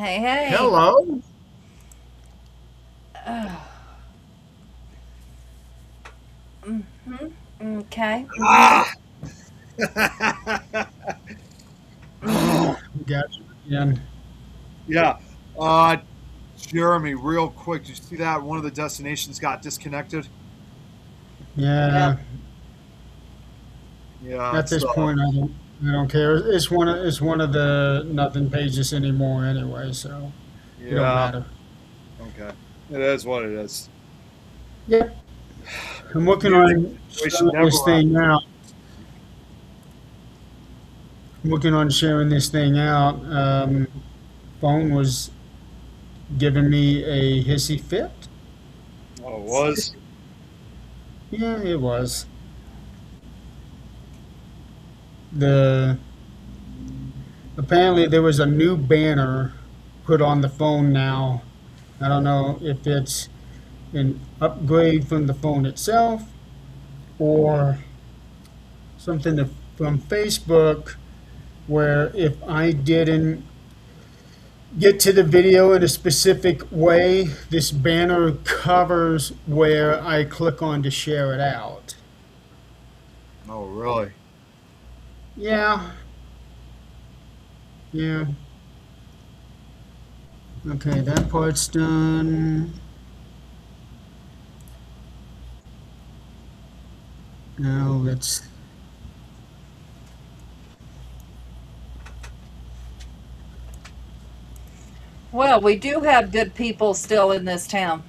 Hey, hey. Hello. Oh, okay. Ah, Got you again. yeah. Uh, Jeremy, real quick, did you see that one of the destinations got disconnected? Yep. Yeah. Yeah, At it's this point, I don't care. It's one of the nothing pages anymore anyway, so it don't yeah. matter. Okay, it is what it is. Yep. I'm working Community on situation sharing never. this thing out. I'm working on sharing this thing out. Phone was giving me a hissy fit. Oh, it was. Yeah, it was. The Apparently there was a new banner put on the phone now. I don't know if it's an upgrade from the phone itself or something from Facebook where if I didn't get to the video in a specific way, this banner covers where I click on to share it out. Oh, really? Yeah, yeah. Okay, that part's done. Now let's. Well, we do have good people still in this town.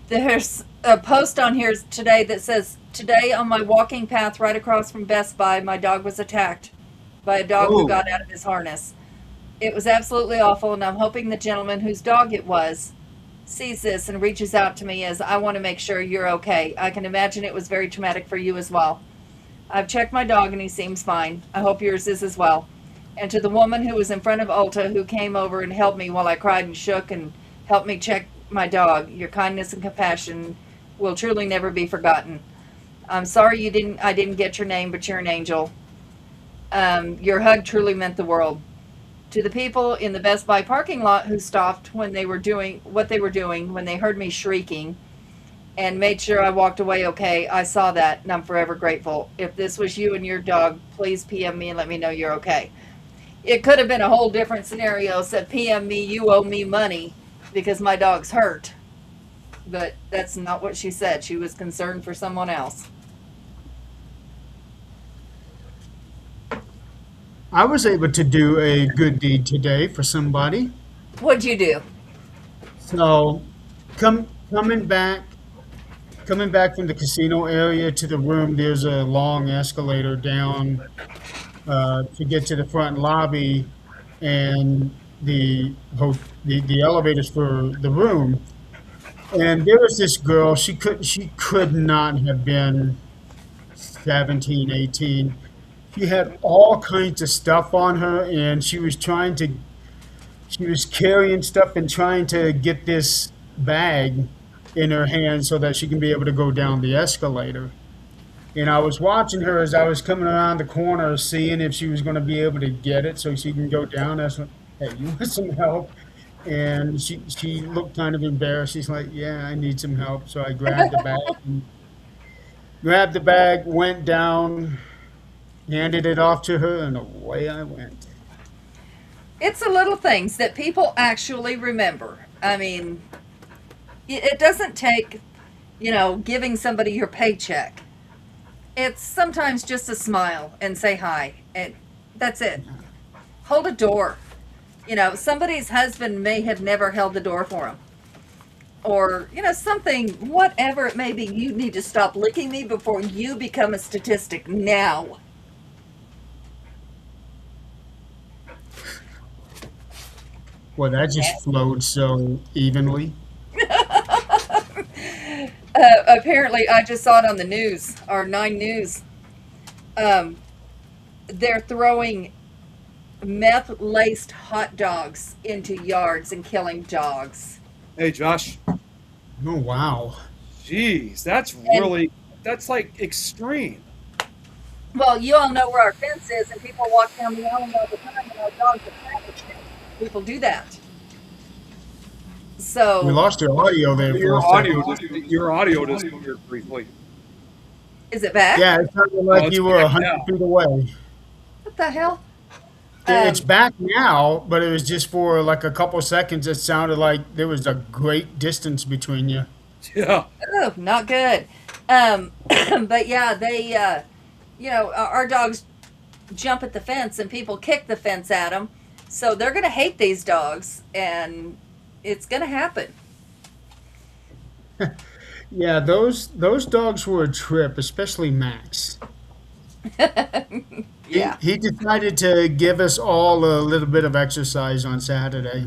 There's a post on here today that says, "Today on my walking path right across from Best Buy, my dog was attacked by a dog who Oh, got out of his harness. It was absolutely awful, and I'm hoping the gentleman whose dog it was sees this and reaches out to me as I want to make sure you're okay. I can imagine it was very traumatic for you as well. I've checked my dog and he seems fine. I hope yours is as well." And to the woman who was in front of Ulta who came over and held me while I cried and shook and helped me check my dog, your kindness and compassion will truly never be forgotten. I'm sorry I didn't get your name, but you're an angel. Your hug truly meant the world. To the people in the Best Buy parking lot who stopped when they were doing what they were doing when they heard me shrieking and made sure I walked away okay. I saw that and I'm forever grateful. If this was you and your dog, please PM me and let me know you're okay. It could have been a whole different scenario. Said, PM me, you owe me money because my dog's hurt. But that's not what she said. She was concerned for someone else. I was able to do a good deed today for somebody. What'd you do? So, come coming back coming back from the casino area to the room, there's a long escalator down to get to the front lobby, and the elevators for the room. And there was this girl. She could not have been 17, 18. She had all kinds of stuff on her, and she was carrying stuff and trying to get this bag in her hand so that she can be able to go down the escalator. And I was watching her as I was coming around the corner, seeing if she was going to be able to get it so she can go down. I said, "Hey, you want some help?" And she looked kind of embarrassed. She's like, "Yeah, I need some help." So I grabbed the bag, went down, handed it off to her, and away I went. It's the little things that people actually remember. I mean, it doesn't take, giving somebody your paycheck. It's sometimes just a smile and say hi. And that's it. Hold a door. Somebody's husband may have never held the door for him. Or, something, whatever it may be, you need to stop licking me before you become a statistic now. Well, that just flowed so evenly. Apparently, I just saw it on the news, or 9 News. Um, they're throwing meth laced hot dogs into yards and killing dogs. hey, Josh. Oh, wow. Jeez, And that's like extreme. Well, you all know where our fence is, and people walk down the alley all the time, and our dogs attack it. People do that. We So, lost your audio there for a second. Your audio disappeared briefly. is it back? Yeah, it sounded Oh, like it's you were back 100 now. feet away. What the hell? It's Um, back now, but it was just for like a couple seconds. It sounded like there was a great distance between you. Yeah. oh, not good. But yeah, they, our dogs jump at the fence, and people kick the fence at them. So they're going to hate these dogs, and it's going to happen. Yeah, those dogs were a trip, especially Max. He Yeah. he decided to give us all a little bit of exercise on Saturday.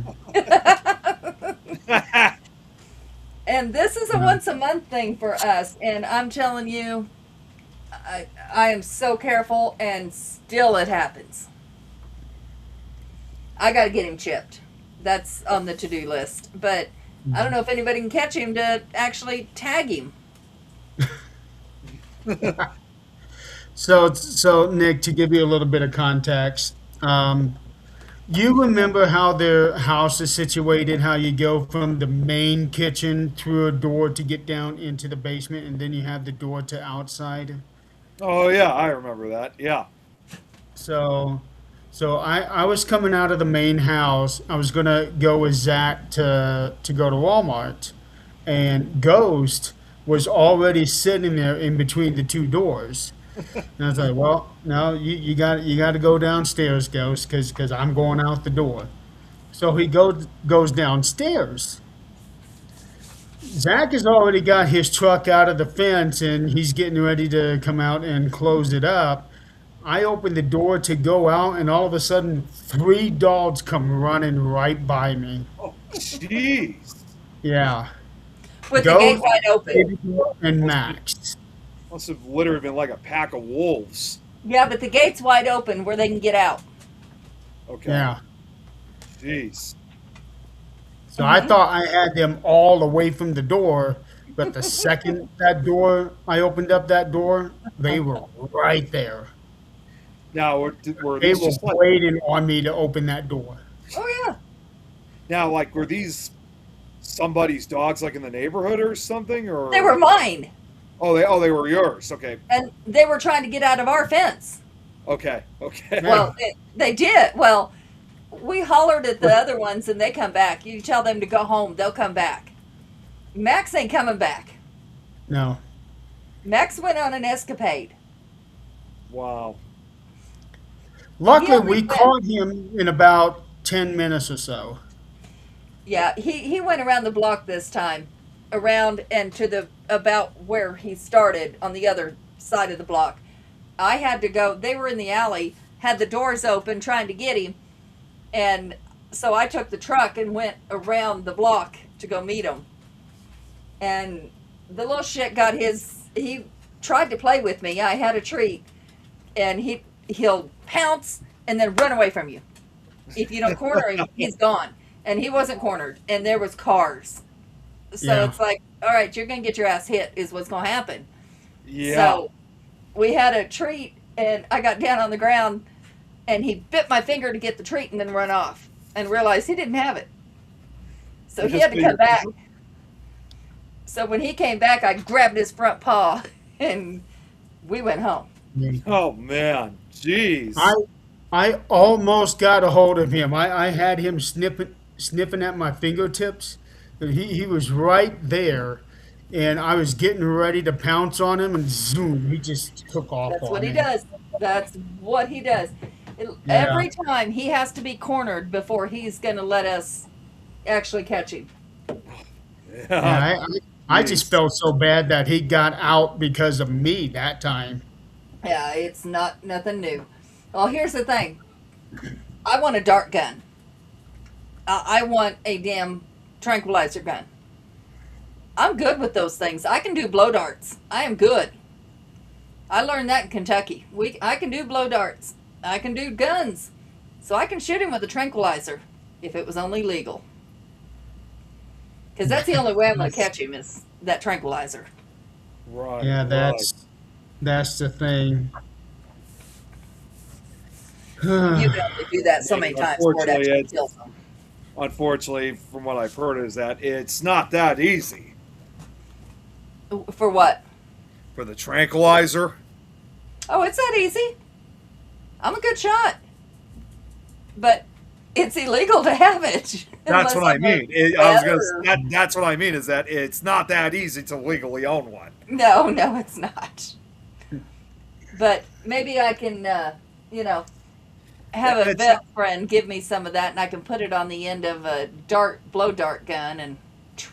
And this is a Yeah. once a month thing for us. And I'm telling you, I am so careful, and still it happens. I got to get him chipped. That's on the to do list. But I don't know if anybody can catch him to actually tag him. So Nick, to give you a little bit of context, you remember how their house is situated, how you go from the main kitchen through a door to get down into the basement, and then you have the door to outside. Oh yeah, I remember that. Yeah. So, so I was coming out of the main house. I was gonna go with Zach to go to Walmart, and Ghost was already sitting there in between the two doors. And I was like, well, no, you got to go downstairs, Ghost, because I'm going out the door. So he goes downstairs. Zach has already got his truck out of the fence and he's getting ready to come out and close it up. I open the door to go out, and all of a sudden, three dogs come running right by me. Oh, jeez. Yeah, With the gate Ghost, wide open. Baby Girl, and Max. Must have literally been like a pack of wolves. Yeah, but the gate's wide open where they can get out. Okay. Yeah. Jeez. So I thought I had them all away from the door, but the second I opened up that door, they were right there. Now, were They these were just like waiting on me to open that door. Oh, yeah. were these somebody's dogs like in the neighborhood or something, or They were mine. they were yours. Okay. And they were trying to get out of our fence. Okay. Yeah. Well, they did. Well, we hollered at the other ones, and they come back. You tell them to go home, they'll come back. Max ain't coming back. No. Max went on an escapade. Wow. Luckily, only we went- caught him in about 10 minutes or so. Yeah, he went around the block this time, around and to the about where he started on the other side of the block. I had to go. They were in the alley, had the doors open, trying to get him, and so I took the truck and went around the block to go meet him. And the little shit got his. He tried to play with me. I had a treat, and he'll pounce and then run away from you. If you don't corner him, he's gone. And he wasn't cornered, and there was cars. So Yeah. it's like, all right, you're gonna get your ass hit, is what's gonna happen. Yeah. So we had a treat, and I got down on the ground, and he bit my finger to get the treat and then run off, and realized he didn't have it. So You he just had to bit come your back. finger? So when he came back, I grabbed his front paw, and we went home. Oh man. Jeez. I almost got a hold of him. I had him sniffing at my fingertips. He was right there, and I was getting ready to pounce on him, and zoom, he just took off That's on what he me. does. That's what he does. Yeah. Every time he has to be cornered before he's going to let us actually catch him. Yeah, Yeah. I just felt so bad that he got out because of me that time. Yeah, it's nothing new. Well, here's the thing. I want a dart gun. I want a damn tranquilizer gun. I'm good with those things. I can do blow darts. I am good. I learned that in Kentucky. I can do blow darts. I can do guns. So I can shoot him with a tranquilizer if it was only legal. Because that's the only way I'm going to catch him is that tranquilizer. Right. Yeah, right. that's the thing. You can only do that so many times before it Unfortunately, actually kills them. from what I've heard, is that it's not that easy For what? for the tranquilizer. Oh, it's that easy. I'm a good shot. But it's illegal to have it. That's Unless what I I'm mean. a I was gonna. better- That's what I mean is that it's not that easy to legally own one. No, no, it's not. But maybe I can, have a It's- vet friend give me some of that, and I can put it on the end of a blow dart gun, and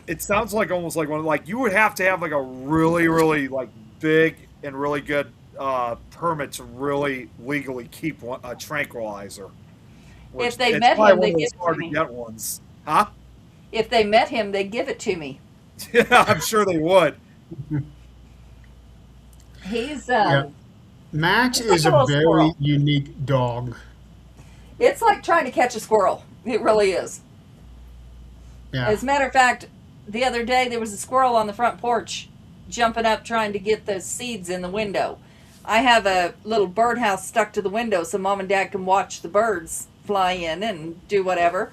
It sounds like almost like one. Like you would have to have like a really, really like big and really good permit to really legally keep a tranquilizer. If they it's met probably him, one they of those give it to hard to me. get ones, huh? If they met him, they'd give it to me. Yeah, I'm sure they would. He's Yeah. Max It's like is a a little very squirrel. unique dog. it's like trying to catch a squirrel. It really is. Yeah. As a matter of fact, the other day there was a squirrel on the front porch jumping up trying to get the seeds in the window. I have a little birdhouse stuck to the window so mom and dad can watch the birds fly in and do whatever.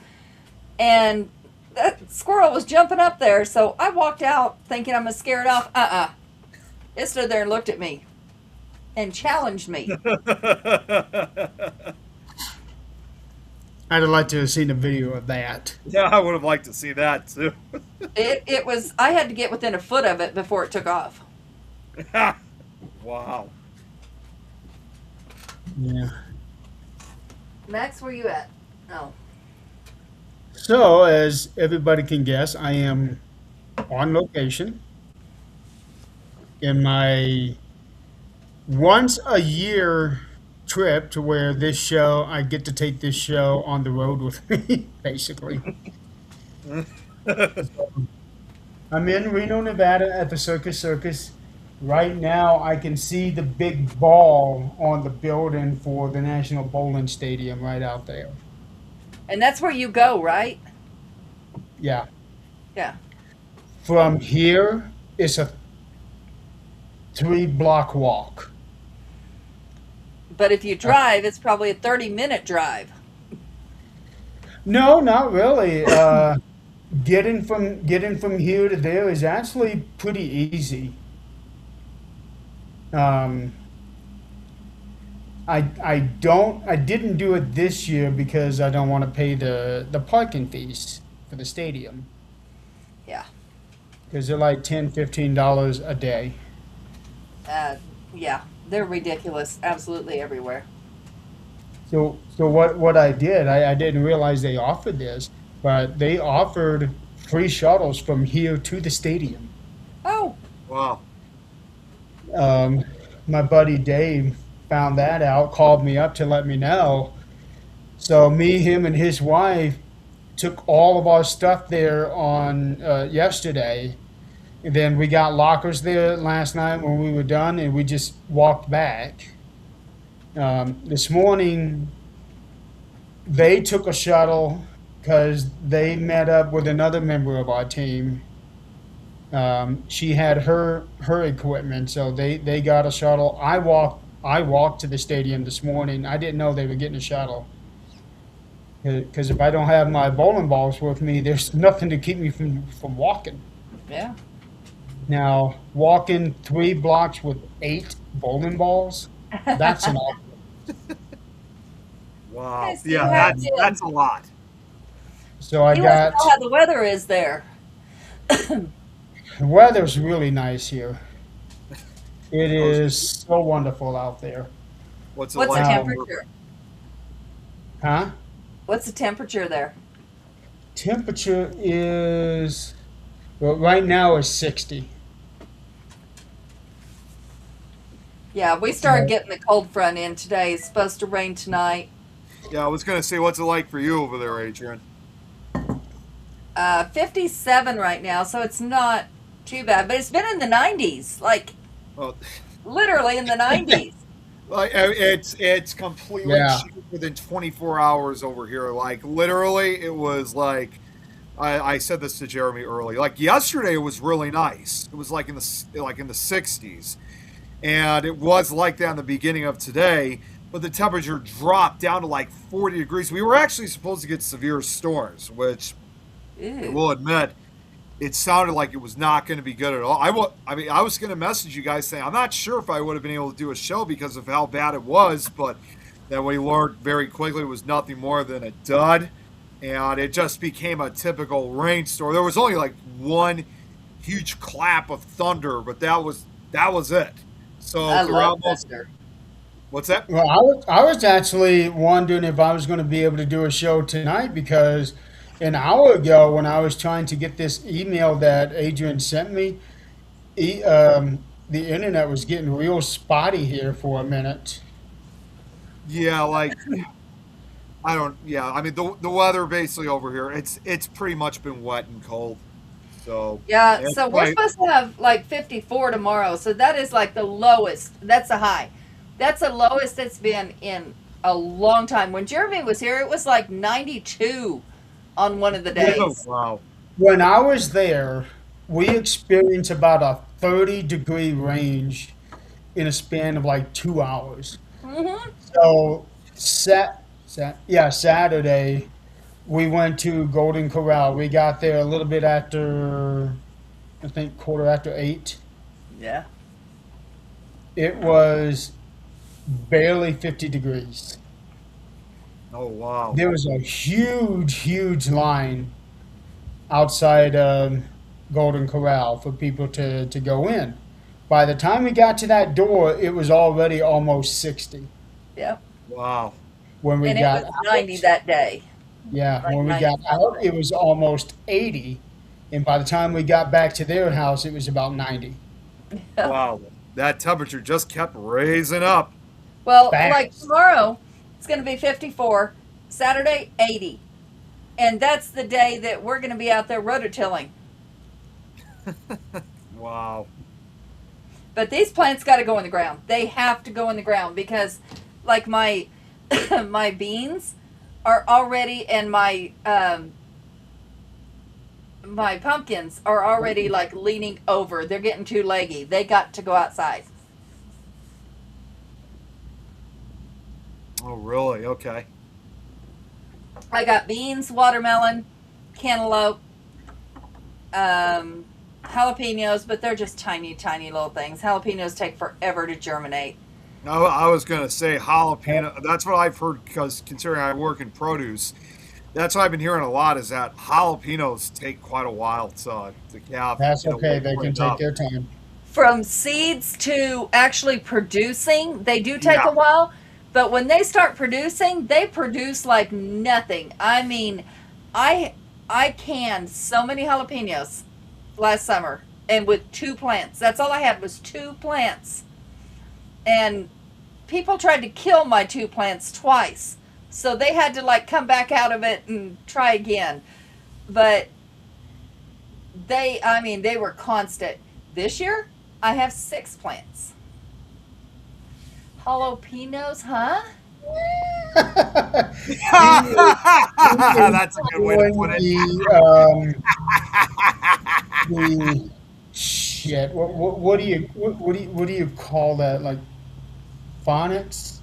And that squirrel was jumping up there, so I walked out thinking I'm going to scare it off. It stood there and looked at me and challenged me. I'd have liked to have seen a video of that. Yeah, I would have liked to see that too. It was, I had to get within a foot of it before it took off. Wow. Yeah. Max, where you at? Oh. So, as everybody can guess, I am on location in my once a year trip to where this show, I get to take this show on the road with me, basically. I'm in Reno, Nevada at the Circus. Right now, I can see the big ball on the building for the National Bowling Stadium right out there. And that's where you go, right? Yeah. Yeah. From here, it's a 3-block walk. But if you drive, it's probably a 30-minute drive. No, not really. Getting from here to there is actually pretty easy. I didn't do it this year because I don't want to pay the parking fees for the stadium. Yeah. Because they're like $10-15 a day. Yeah. They're ridiculous. Absolutely everywhere. So what I did, I didn't realize they offered this, but they offered free shuttles from here to the stadium. Oh, Wow. My buddy Dave found that out, called me up to let me know. So me, him, and his wife took all of our stuff there on yesterday. And then we got lockers there last night when we were done, and we just walked back. This morning, they took a shuttle because they met up with another member of our team. She had her equipment, so they got a shuttle. I walked to the stadium this morning. I didn't know they were getting a shuttle because if I don't have my bowling balls with me, there's nothing to keep me from walking. yeah. Now, walking 3 blocks with 8 bowling balls, that's an awful. Wow. Yes, you Yeah, have that's a lot. So I He wants got, to know how the weather is there. the weather's really nice here. It is so wonderful out there. What's it What's the like? temperature? Huh? What's the temperature there? Temperature is, well, right now is 60. Yeah, we started getting the cold front in today. It's supposed to rain tonight. Yeah, I was gonna say, what's it like for you over there, Adrian? 57 right now, so it's not too bad. But it's been in the 90s, like Well, literally in the 90s. like it's completely Yeah. changed within 24 hours over here. Like literally, it was like I said this to Jeremy early. Like yesterday, it was really nice. It was like in the 60s, and it was like that in the beginning of today. but the temperature dropped down to like 40 degrees. We were actually supposed to get severe storms, which I Ew. will admit, it sounded like it was not going to be good at all. I mean, I was going to message you guys saying I'm not sure if I would have been able to do a show because of how bad it was, but then we learned very quickly it was nothing more than a dud, and it just became a typical rainstorm. There was only like one huge clap of thunder, but that was it. So I love throughout most, thunder. what's that? Well, I was actually wondering if I was going to be able to do a show tonight because an hour ago, when I was trying to get this email that Adrian sent me, the internet was getting real spotty here for a minute. Yeah, like I don't. Yeah, I mean the weather basically over here. It's pretty much been wet and cold. So Yeah, it's so we're quite. supposed to have like 54 tomorrow. So that is like the lowest. That's a high. That's the lowest it's been in a long time. When Jeremy was here, it was like 92 on one of the Oh, days. wow. When I was there, we experienced about a 30-degree range in a span of like 2 hours. Hmm. So, Saturday, we went to Golden Corral. We got there a little bit after, I think, quarter after 8. Yeah. It was barely 50 degrees. Oh, wow. There was a huge, huge line outside Golden Corral for people to go in. By the time we got to that door, it was already almost 60. Yep. Wow. When we And it got was 90 out, that day. yeah, Like when we 90 got out, it was almost 80. And by the time we got back to their house, it was about 90. Wow. That temperature just kept raising up. Well, like Fast. tomorrow, it's going to be 54. Saturday, 80. And that's the day that we're going to be out there rototilling. Wow. But these plants got to go in the ground. They have to go in the ground because, like my my beans are already, and my pumpkins are already like leaning over. They're getting too leggy. They got to go outside. Oh, really? Okay. I got beans, watermelon, cantaloupe, jalapenos, but they're just tiny, tiny little things. Jalapenos take forever to germinate. I was going to say jalapeno. That's what I've heard because considering I work in produce, that's what I've been hearing a lot is that jalapenos take quite a while to have, That's you know, okay. They can wake take up. their time. From seeds to actually producing, they do take Yeah. a while, but when they start producing, they produce like nothing. I mean, I canned so many jalapenos last summer and with 2 plants. That's all I had was 2 plants. And people tried to kill my 2 plants twice. So they had to like come back out of it and try again. But I mean, they were constant. This year, I have 6 plants. Jalapenos, huh? That's a good way to Doing put it. the shit. What do you call that? Like phonics?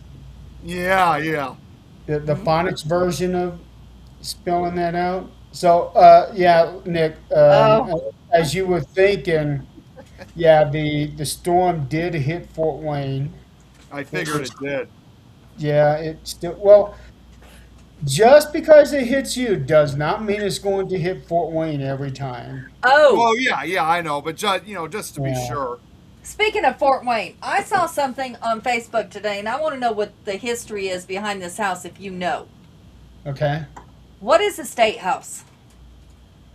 Yeah, yeah. The phonics version of spelling that out. So yeah, Nick. Oh, As you were thinking, yeah, the storm did hit Fort Wayne. I It figured was it did. Yeah, it still well. Just because it hits you does not mean it's going to hit Fort Wayne every time. oh, Well, yeah, yeah, I know, but just to be Yeah. sure. speaking of Fort Wayne, I saw something on Facebook today, and I want to know what the history is behind this house if you know. Okay. What is the State House?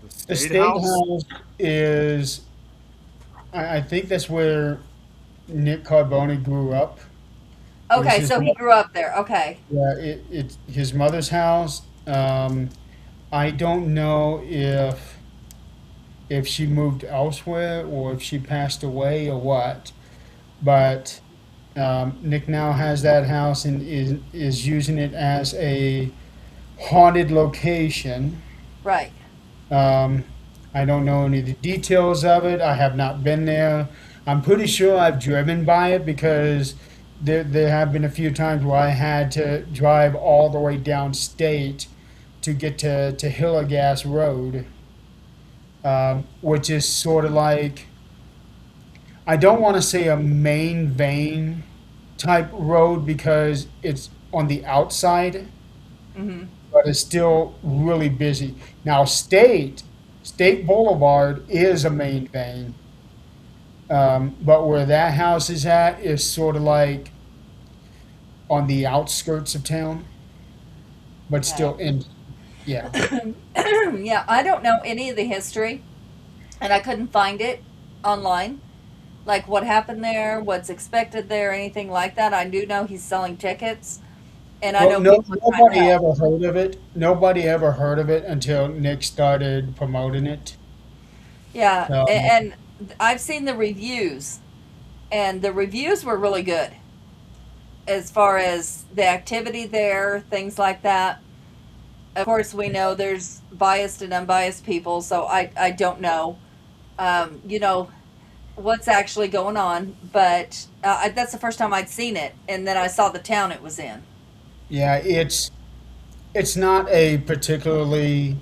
The The state State house. House is, I think that's where Nick Carboni grew up. It was Okay, his, so he grew up there. Okay. yeah, it's his mother's house. I don't know if she moved elsewhere or if she passed away or what, but Nick now has that house and is using it as a haunted location. Right. Um, I don't know any of the details of it. I have not been there. I'm pretty sure I've driven by it because there have been a few times where I had to drive all the way downstate to get to Hillagas Road, which is sort of like, I don't want to say a main vein type road because it's on the outside, Hmm. but it's still really busy. Now, State Boulevard is a main vein, but where that house is at is sort of like on the outskirts of town, but Okay. still in. Yeah, Yeah, I don't know any of the history, and I couldn't find it online. Like what happened there, what's expected there, anything like that. I do know he's selling tickets, and I well, know no, people are trying to nobody help. ever heard of it. Nobody ever heard of it until Nick started promoting it. Yeah, Um, and I've seen the reviews, and the reviews were really good as far as the activity there, things like that. Of course, we know there's biased and unbiased people, so I don't know, you know, what's actually going on, but that's the first time I'd seen it, and then I saw the town it was in. yeah, it's not a particularly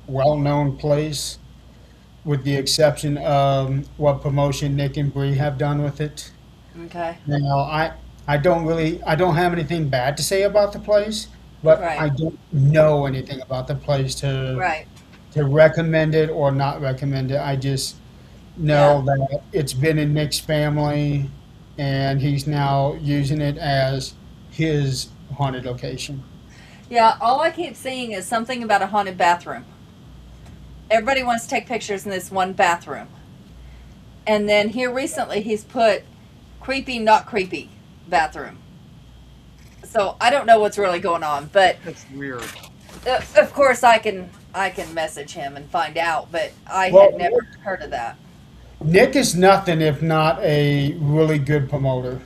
well-known place, with the exception of what promotion Nick and Bree have done with it. Okay, Now, I don't have anything bad to say about the place, but right, I don't know anything about the place right, to recommend it or not recommend it. I just yeah. know that it's been in Nick's family, and he's now using it as his haunted location. Yeah, all I keep seeing is something about a haunted bathroom. Everybody wants to take pictures in this one bathroom. And then here recently he's put creepy, not creepy bathroom. So I don't know what's really going on, but That's weird. of course I can message him and find out, but I had Well, never heard of that. Nick is nothing if not a really good promoter.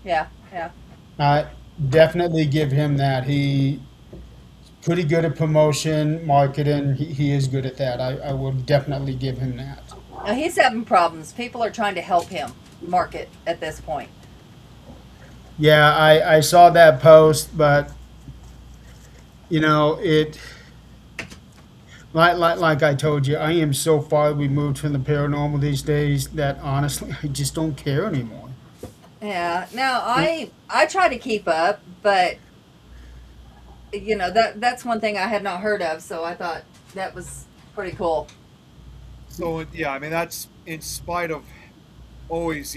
Yeah, yeah. I definitely give him that. He's pretty good at promotion, marketing. He is good at that. I will definitely give him that. Now he's having problems. People are trying to help him market at this point. Yeah, I saw that post, but it like I told you, I am so far removed from the paranormal these days that honestly, I just don't care anymore. Yeah. Now I try to keep up, but that's one thing I had not heard of, so I thought that was pretty cool. So yeah, I mean that's in spite of always,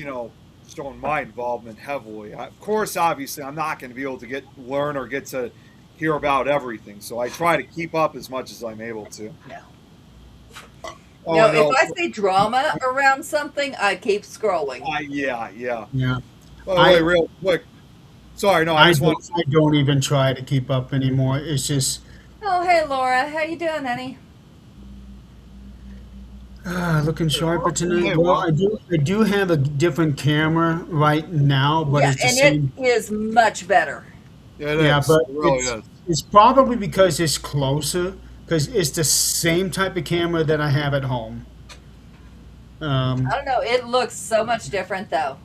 showing my involvement heavily. Of course, obviously, I'm not going to be able to learn or get to hear about everything. So I try to keep up as much as I'm able to. No. Oh, No, and if I see drama around something, I keep scrolling. yeah, yeah. Yeah, By the way, I real quick. Sorry, no, I just want to. I don't even try to keep up anymore. It's just Oh, hey Laura, how you doing, honey? looking sharper tonight. Hey, Well, well, I do have a different camera right now, but Yeah, it's the and it same. is much better. yeah, it Yeah, is. but It really is. it's probably because it's closer, because it's the same type of camera that I have at home. I Um, don't know. It looks so much different though.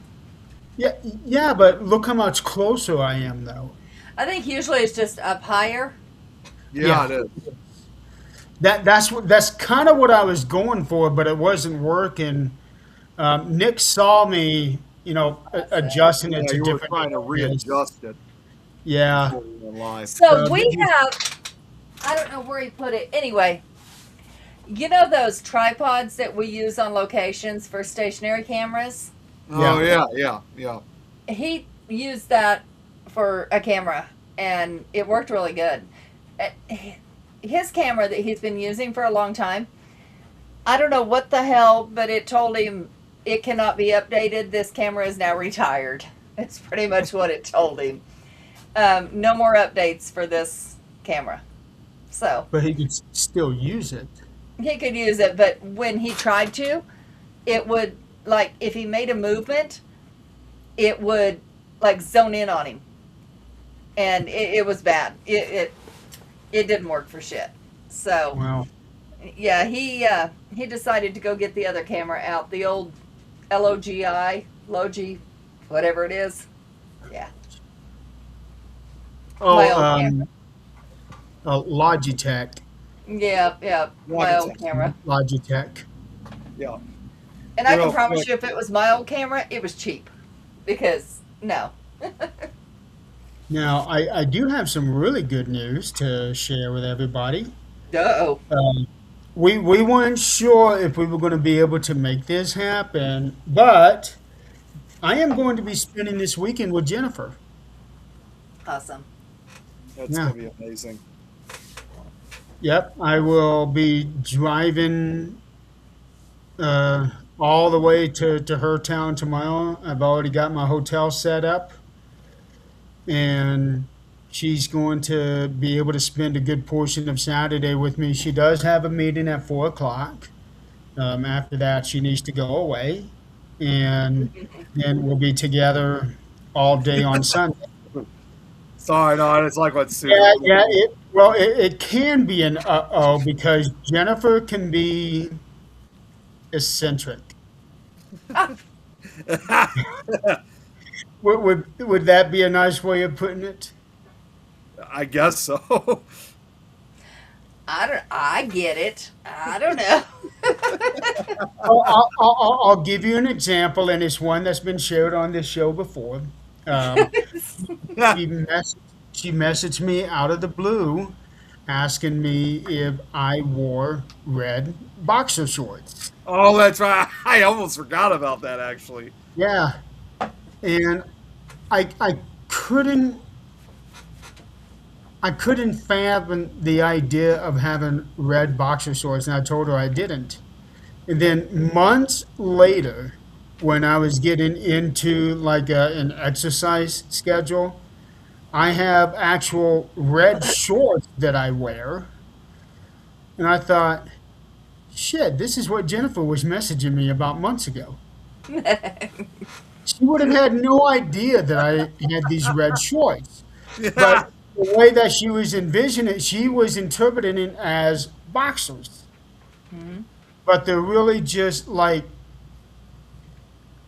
yeah, yeah, but look how much closer I am, though. I think usually it's just up higher. Yeah, Yeah, it is. that's kind of what I was going for, but it wasn't working. Nick saw me, I see. adjusting it Yeah, to you were different trying to areas. readjust it Yeah. before we went live. So So we have, I don't know where he put it. Anyway, you know those tripods that we use on locations for stationary cameras? Oh yeah. yeah, yeah, yeah. He used that for a camera and it worked really good. Uh, His camera that he's been using for a long time, I don't know what the hell, but it told him it cannot be updated. This camera is now retired. It's pretty much what it told him. No more updates for this camera. So But he could still use it. he could use it, but when he tried to, it would, like, if he made a movement, it would, like, zone in on him. And it was bad. It didn't work for shit. So, Wow. yeah, he decided to go get the other camera out, the old LOGI, Logi, whatever it is. Yeah. Oh, My old camera. Logitech. Yeah, yeah. My old Logitech. camera. Logitech. Yeah. And I can Real promise quick. you, if it was my old camera, it was cheap. Because, no. Now, I do have some really good news to share with everybody. Uh-oh. Um, we weren't sure if we were going to be able to make this happen, but I am going to be spending this weekend with Jennifer. Awesome. That's Yeah. gonna be amazing. Yep, I will be driving uh, all the way to her town tomorrow. I've already got my hotel set up, and she's going to be able to spend a good portion of Saturday with me. She does have a meeting at 4 o'clock. After that, she needs to go away, and then we'll be together all day on Sunday. Sorry, no, it's like what Yeah, Sue. yeah. It can be an uh-oh because Jennifer can be eccentric. Would that be a nice way of putting it? I guess so. I get it. I don't know. I'll give you an example, and it's one that's been shared on this show before. Um, she, mess- she messaged me out of the blue asking me if I wore red boxer shorts. Oh, that's right. I almost forgot about that actually. Yeah, and I couldn't I couldn't fathom the idea of having red boxer shorts, and I told her I didn't. And then months later, when I was getting into like an exercise schedule, I have actual red shorts that I wear, and I thought, shit, this is what Jennifer was messaging me about months ago. She would have had no idea that I had these red shorts. Yeah. But the way that she was envisioning it, she was interpreting it as boxers. Mhm. But they're really just like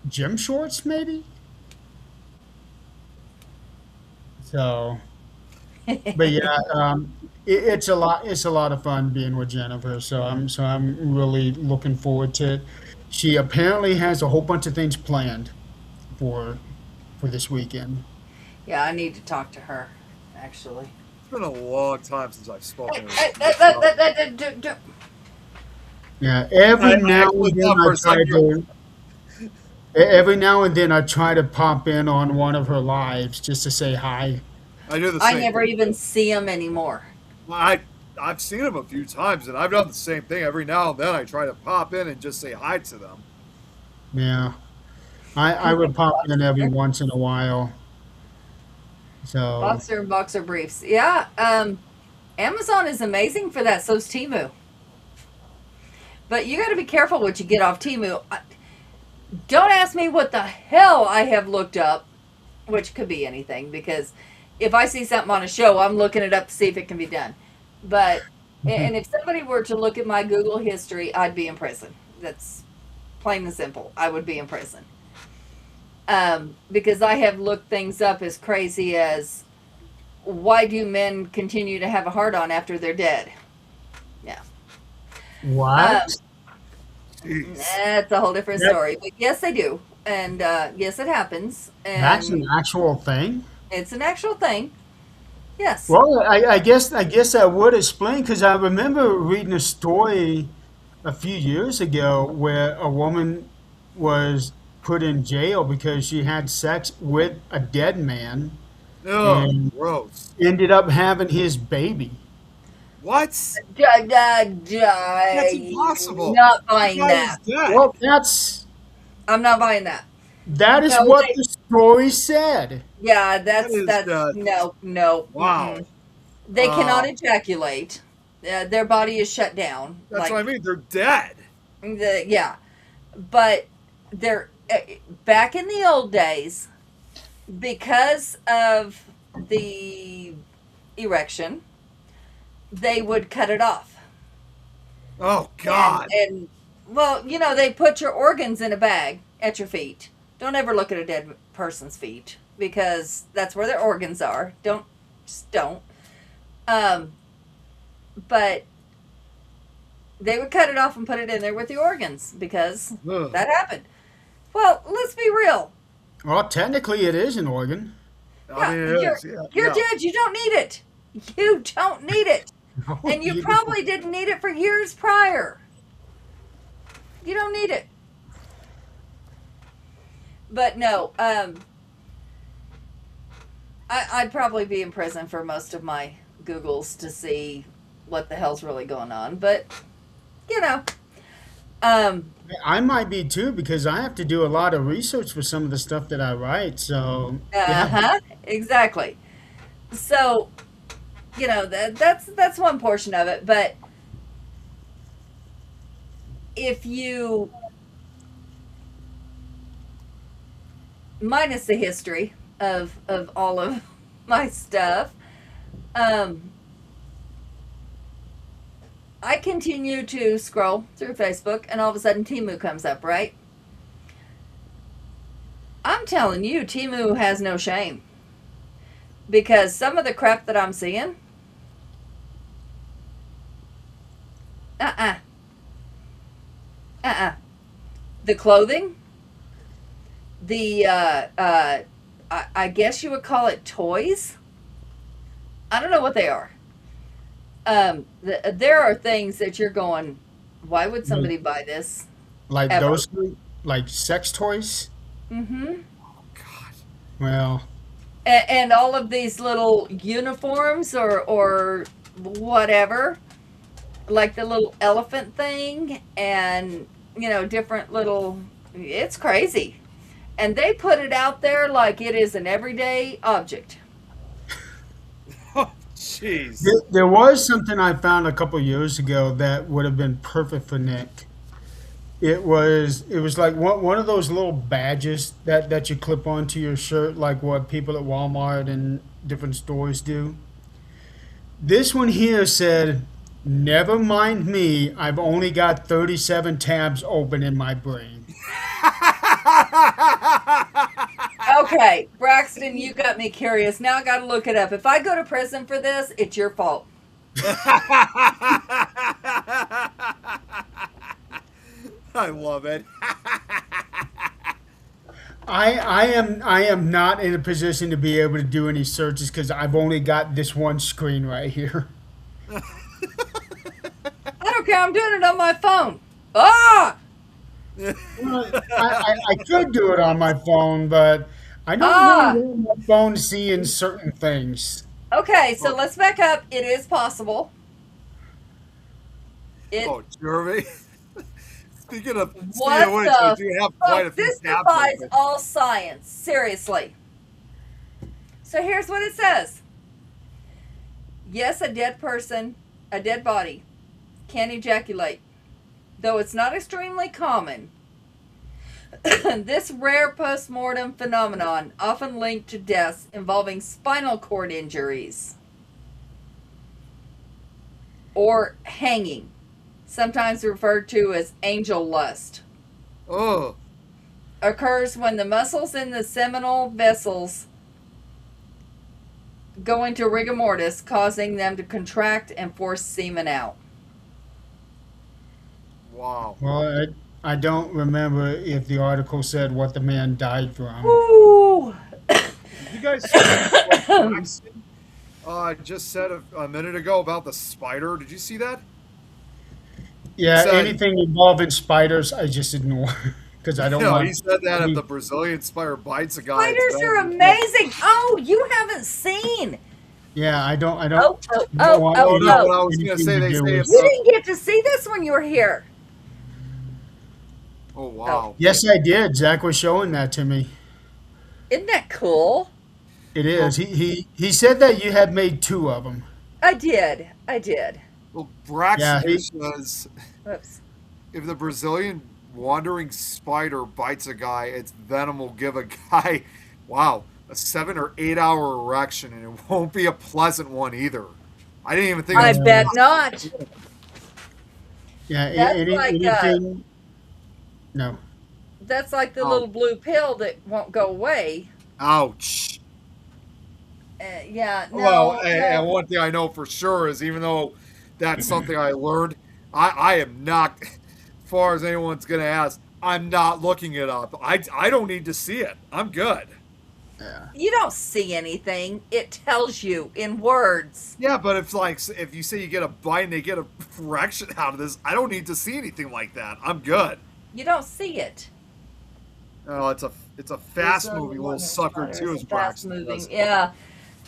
gym shorts, maybe? So, but yeah, it's a lot of fun being with Jennifer. So I'm really looking forward to it. She apparently has a whole bunch of things planned for for this weekend. Yeah, I need to talk to her, actually. It's been a long time since I've spoken to Hey, her. Yeah, every I now actually and then thought I for a try second to. Every now and then I try to pop in on one of her lives just to say hi. I do the I same never thing. even see him anymore. I've seen them a few times, and I've done the same thing. Every now and then, I try to pop in and just say hi to them. Yeah, I would pop in every once in a while. So Boxer and boxer briefs. Yeah, Amazon is amazing for that. So's Temu. But you got to be careful what you get off Temu. Don't ask me what the hell I have looked up, which could be anything, because if I see something on a show, I'm looking it up to see if it can be done. But, and if somebody were to look at my Google history, I'd be in prison. That's plain and simple. I would be in prison. Because I have looked things up as crazy as why do men continue to have a heart on after they're dead? Yeah. Um, what? Jeez. that's a whole different That, story. But yes, they do. And yes, it happens. that's And an actual thing. it's an actual thing. Yes. Well, I guess I would explain because I remember reading a story a few years ago where a woman was put in jail because she had sex with a dead man Ugh, and gross. ended up having his baby. What? That's impossible. Not The buying guy is that. dead. Well, I'm not buying that. that is No, what the story said. yeah, That is that's no, no. wow. Mm-mm. They cannot Uh, ejaculate. Their body is shut down. that's what I mean. They're dead. Yeah, but they're back in the old days because of the erection. They would cut it off, Oh and God. well, they put your organs in a bag at your feet. Don't ever look at a dead person's feet. because that's where their organs are. Just don't. Um, but they would cut it off and put it in there with the organs because Ugh. that happened. Well, let's be real. Well, technically, it is an organ. I mean, it is. Yeah, You're yeah. dead. You don't need it. You don't need it. And you You- probably didn't need it for years prior. You don't need it. But no, I'd probably be in prison for most of my Googles to see what the hell's really going on. But, you know, I might be too because I have to do a lot of research for some of the stuff that I write. So yeah, exactly. So, you know, that's one portion of it. But if you minus the history of all of my stuff, I continue to scroll through Facebook, and all of a sudden Timu comes up, right? I'm telling you, Timu has no shame, because some of the crap that I'm seeing, the clothing, the I guess you would call it toys. I don't know what they are. There are things that you're going, why would somebody buy this? like Ever. those, like sex toys. Mm-hmm. God. Well, And all of these little uniforms or whatever, like the little elephant thing, and you know, different little. It's crazy, and they put it out there like it is an everyday object. Jeez. there was something I found a couple years ago that would have been perfect for Nick. It was like one of those little badges that you clip onto your shirt, like what people at Walmart and different stores do. This one here said, "Never mind me. I've only got 37 tabs open in my brain." Okay, Braxton, you got me curious. Now I got to look it up. If I go to prison for this, it's your fault. I love it. I am not in a position to be able to do any searches because I've only got this one screen right here. I don't care. I'm doing it on my phone. Ah! Well, I could do it on my phone, but I don't really want my phone seeing certain things. Okay, so let's back up. It is possible. Oh, Jeremy. Speaking of What which, the we do have quite a fuck? few This tabs defies open. all science. Seriously. So here's what it says. Yes, a dead person, a dead body, can ejaculate. Though it's not extremely common, this rare post-mortem phenomenon often linked to deaths involving spinal cord injuries or hanging, sometimes referred to as angel lust, Oh, occurs when the muscles in the seminal vessels go into rigor mortis, causing them to contract and force semen out. wow. Well, I don't remember if the article said what the man died from. Ooh. Did you guys see what Braxton just said a minute ago about the spider? Did you see that? Yeah, Said- anything involving spiders, I just ignore because I don't No, want. he said that if the Brazilian spider bites a guy. it's Spiders are better than- amazing. Oh, you haven't seen. Yeah, I don't. Oh, don't Oh, want oh, no, oh. what I was going to say, they anything to say do if with- You didn't get to see this when you were here. Oh, wow. Yes, I did. Zach was showing that to me. Isn't that cool? It is. He said that you had made 2 of them. I did. Well, Braxton Yeah, he- says Whoops. if the Brazilian wandering spider bites a guy, its venom will give a guy, wow, a 7 or 8 hour erection, and it won't be a pleasant one either. I didn't even think. I it was bet possible. not. Yeah, That's like, anything. No. That's like the Oh. little blue pill that won't go away. Ouch. Yeah, Well, no, and one thing I know for sure is even though that's something I learned, I am not, as far as anyone's going to ask, I'm not looking it up. I don't need to see it. I'm good. Yeah. you don't see anything. It tells you in words. Yeah, but if you say you get a bite and they get a fraction out of this, I don't need to see anything like that. I'm good. You don't see it. Oh, it's a fast moving little sucker too, as Fast Braxton moving. does. Yeah.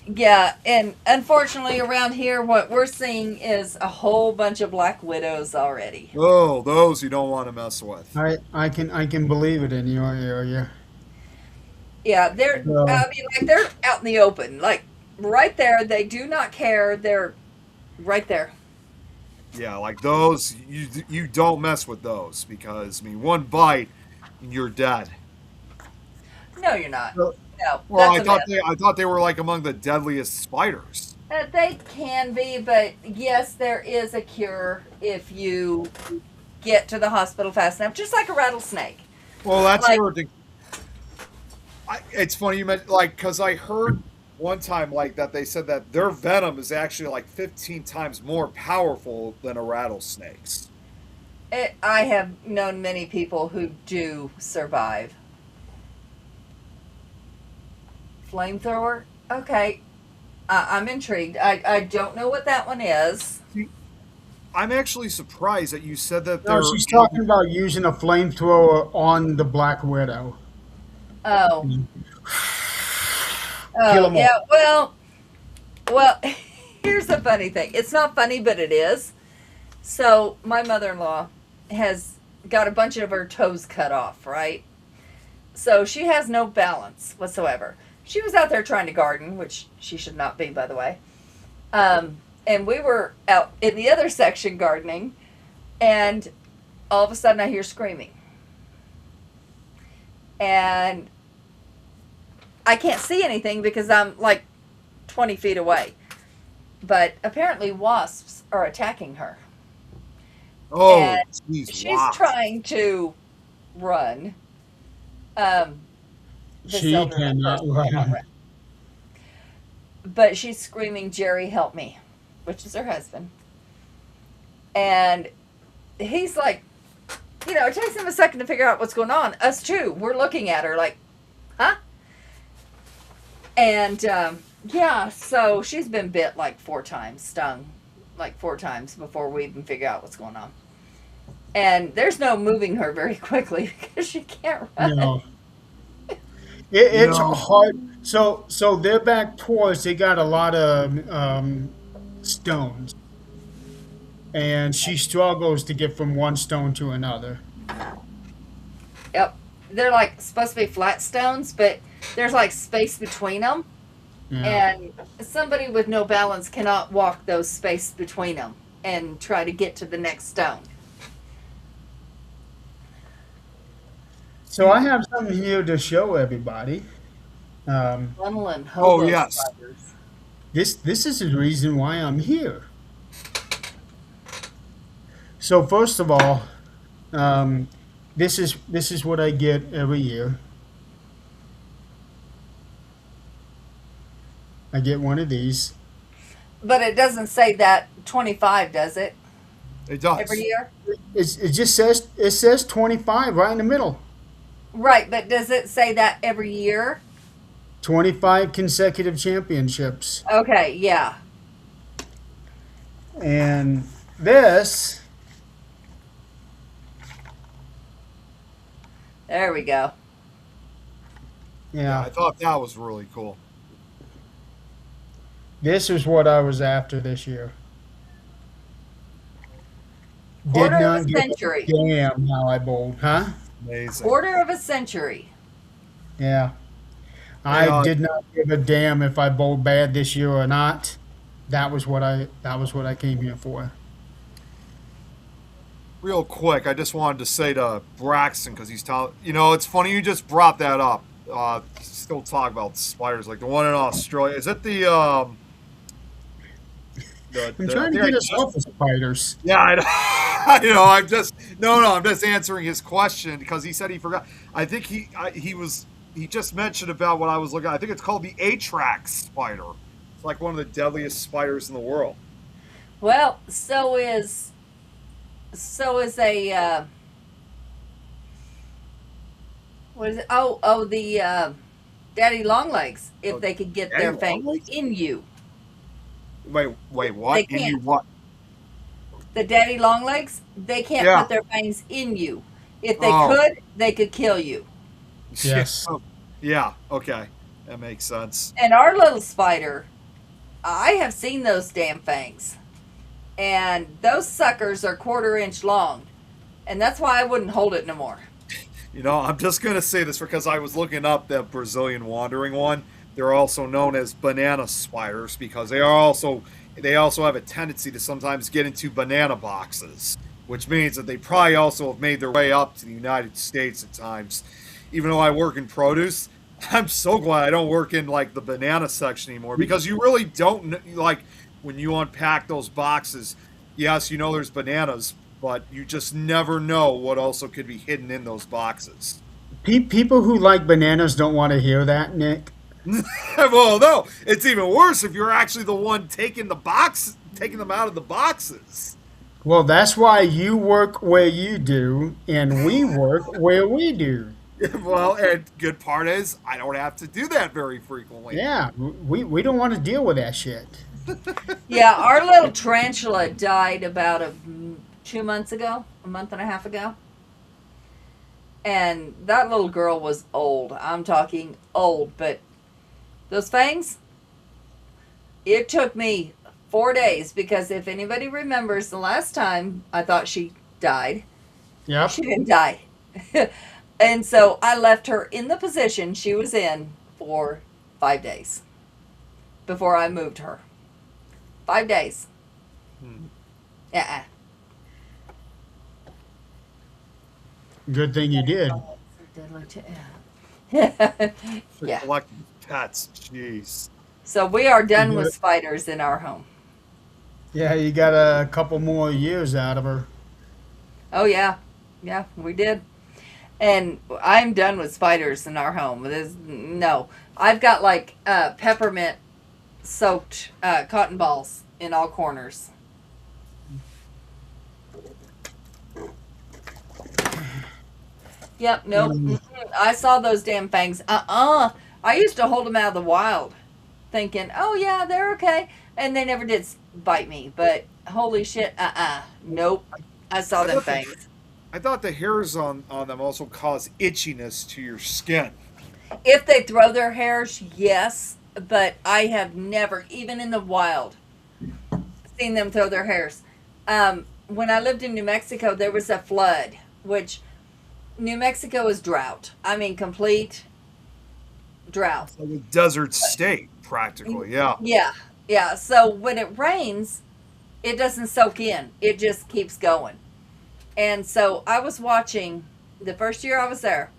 Yeah, and unfortunately around here what we're seeing is a whole bunch of black widows already. Oh, those you don't want to mess with. I can believe it in your area. Yeah, they're So, I mean like they're out in the open. Like right there, they do not care. They're right there. Yeah, like those you don't mess with those because I mean one bite and you're dead. No, you're not. so No, Well, that's a myth. I thought they were like among the deadliest spiders. They can be, but yes, there is a cure if you get to the hospital fast enough, just like a rattlesnake. Well, that's Like, your. It's funny you meant like because I heard one time like that they said that their venom is actually like 15 times more powerful than a rattlesnake's. I have known many people who do survive. Flamethrower? Okay, I'm intrigued. I don't know what that one is. I'm actually surprised that you said that no, they're. she's talking about using a flamethrower on the Black Widow. Oh, Kill oh, them yeah. all. Well, here's the funny thing. It's not funny, but it is. So my mother-in-law has got a bunch of her toes cut off, right? So she has no balance whatsoever. She was out there trying to garden, which she should not be, by the way. And we were out in the other section gardening, and all of a sudden I hear screaming. And I can't see anything because I'm like 20 feet away. But apparently wasps are attacking her. Oh, And jeez, she's wow. trying to run. This She elderly cannot person cannot run. run. But she's screaming, "Jerry, help me," which is her husband. And he's like, it takes him a second to figure out what's going on. Us too. We're looking at her like, huh? And yeah, so she's been bit like 4 times, stung like 4 times before we even figure out what's going on. And there's no moving her very quickly because she can't run. No, it's No. hard. So their back tours, they got a lot of stones, and she struggles to get from one stone to another. Yep. They're like supposed to be flat stones, but there's like space between them. Yeah. And somebody with no balance cannot walk those space between them and try to get to the next stone. So I have something here to show everybody. Funnel and Oh, hobo yes. spiders. This is the reason why I'm here. So first of all, this is what I get every year. I get one of these. But it doesn't say that 25, does it? It does. Every year? It just says 25 right in the middle. Right, but does it say that every year? 25 consecutive championships. Okay, yeah. And this, There we go. Yeah, I yeah, thought that was really cool. this is what I was after this year. Did Quarter of not a give a century. damn how I bowled, huh? Amazing. Quarter of a century. Yeah. Hey, I did not give a damn if I bowled bad this year or not. That was what I came here for. Real quick, I just wanted to say to Braxton because he's telling. It's funny you just brought that up. Still talk about spiders, like the one in Australia. Is it the? I'm I trying to think I get us just- off of spiders. Yeah, I know. I know. I'm just no. I'm just answering his question because he said he forgot. I think he he just mentioned about what I was looking at. I think it's called the Atrax spider. It's like one of the deadliest spiders in the world. Well, so is a what is it? Oh, the daddy long legs. If Oh, they could get daddy their long fangs legs? in you, Wait, they what? In you can't. what? The daddy long legs, they can't Yeah. put their fangs in you. If Oh, they could kill you. yeah. Yes. Oh, yeah. Okay, that makes sense. And our little spider, I have seen those damn fangs, and those suckers are 1/4 inch long, and that's why I wouldn't hold it no more. You know, I'm just gonna say this because I was looking up that Brazilian wandering one. They're also known as banana spiders because they also have a tendency to sometimes get into banana boxes, which means that they probably also have made their way up to the United States at times. Even though I work in produce, I'm so glad I don't work in like the banana section anymore because you really don't like when you unpack those boxes. Yes, you know there's bananas, but you just never know what also could be hidden in those boxes. People who like bananas don't want to hear that, Nick. Well, no, it's even worse if you're actually the one taking them out of the boxes. Well, that's why you work where you do, and we work where we do. Well, and good part is I don't have to do that very frequently. Yeah, we don't want to deal with that shit. Yeah, our little tarantula died about 2 months ago, a month and a half ago. And that little girl was old. I'm talking old, but those fangs, it took me 4 days because if anybody remembers the last time I thought she died, Yep. she didn't die. And so I left her in the position she was in for 5 days before I moved her. 5 days. Hmm. Yeah. Good thing you did. Yeah. Collecting pets, jeez. So we are done Yeah. with spiders in our home. Yeah, you got a couple more years out of her. Oh yeah, yeah, we did. And I'm done with spiders in our home. No, I've got like peppermint soaked cotton balls in all corners. Yep, nope. I saw those damn fangs. I used to hold them out of the wild, thinking, oh yeah, they're okay, and they never did bite me. But holy shit, nope. I saw them fangs. I thought the hairs on them also cause itchiness to your skin. If they throw their hairs, yes, but I have never, even in the wild, seen them throw their hairs. When I lived in New Mexico, there was a flood, which New Mexico is drought. I mean, complete drought. Like a desert state, practically, yeah. Yeah, yeah. So when it rains, it doesn't soak in, it just keeps going. And so I was watching, the first year I was there,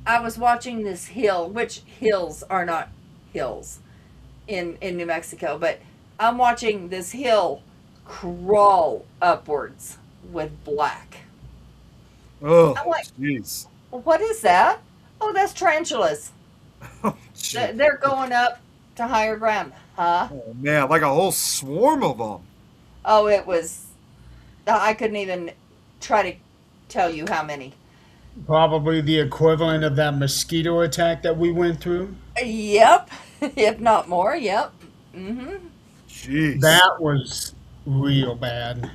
I was watching this hill, which hills are not hills in New Mexico, but I'm watching this hill crawl upwards with black. Oh, I'm like, jeez. what is that? Oh, that's tarantulas. Oh, gee. They're going up to higher ground. Huh? Oh, man, like a whole swarm of them. Oh, it was, I couldn't even try to tell you how many. Probably the equivalent of that mosquito attack that we went through. Yep, if not more. Yep. Mm-hmm. Jeez. That was real bad.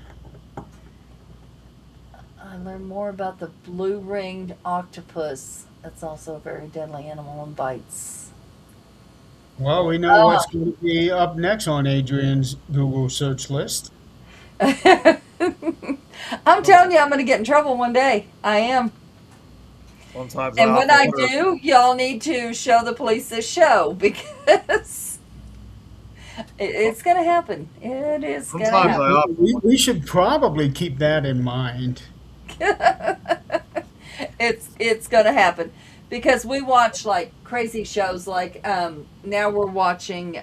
I learned more about the blue-ringed octopus. That's also a very deadly animal and bites. Well, we know what's going to be up next on Adrian's Google search list. I'm telling you, I'm going to get in trouble one day. I am. Sometimes And when I wonder- do, y'all need to show the police this show because it's going to happen. It is going to Sometimes happen. I often We should probably keep that in mind. It's going to happen because we watch like crazy shows. Like now we're watching.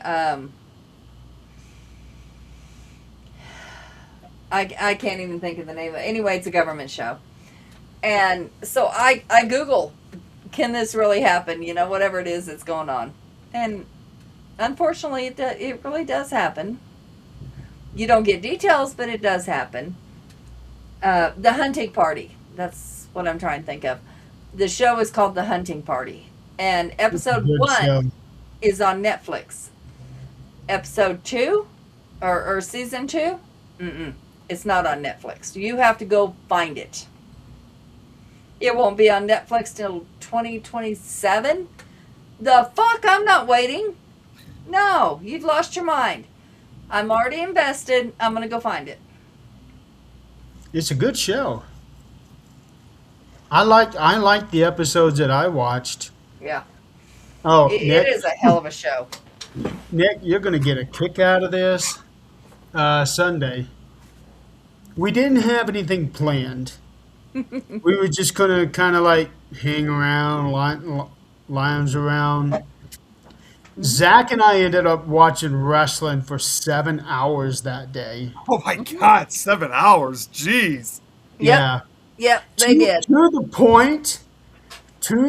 I can't even think of the name of it. Anyway, it's a government show. And so I Google can this really happen? You know, whatever it is that's going on. And unfortunately, it really does happen. You don't get details, but it does happen. The Hunting Party. That's what I'm trying to think of. The show is called The Hunting Party. And episode Good show. 1 is on Netflix. Episode 2 or season 2, it's not on Netflix. You have to go find it. It won't be on Netflix till 2027. The fuck? I'm not waiting. No, you've lost your mind. I'm already invested. I'm gonna go find it. It's a good show. I liked the episodes that I watched. Yeah, Oh, it Nick, is a hell of a show. Nick, you're gonna get a kick out of this Sunday. We didn't have anything planned. We were just gonna kind of like hang around, lounge around. Zach and I ended up watching wrestling for 7 hours that day. Oh my God, 7 hours. Jeez. Yeah. Yep, they did. To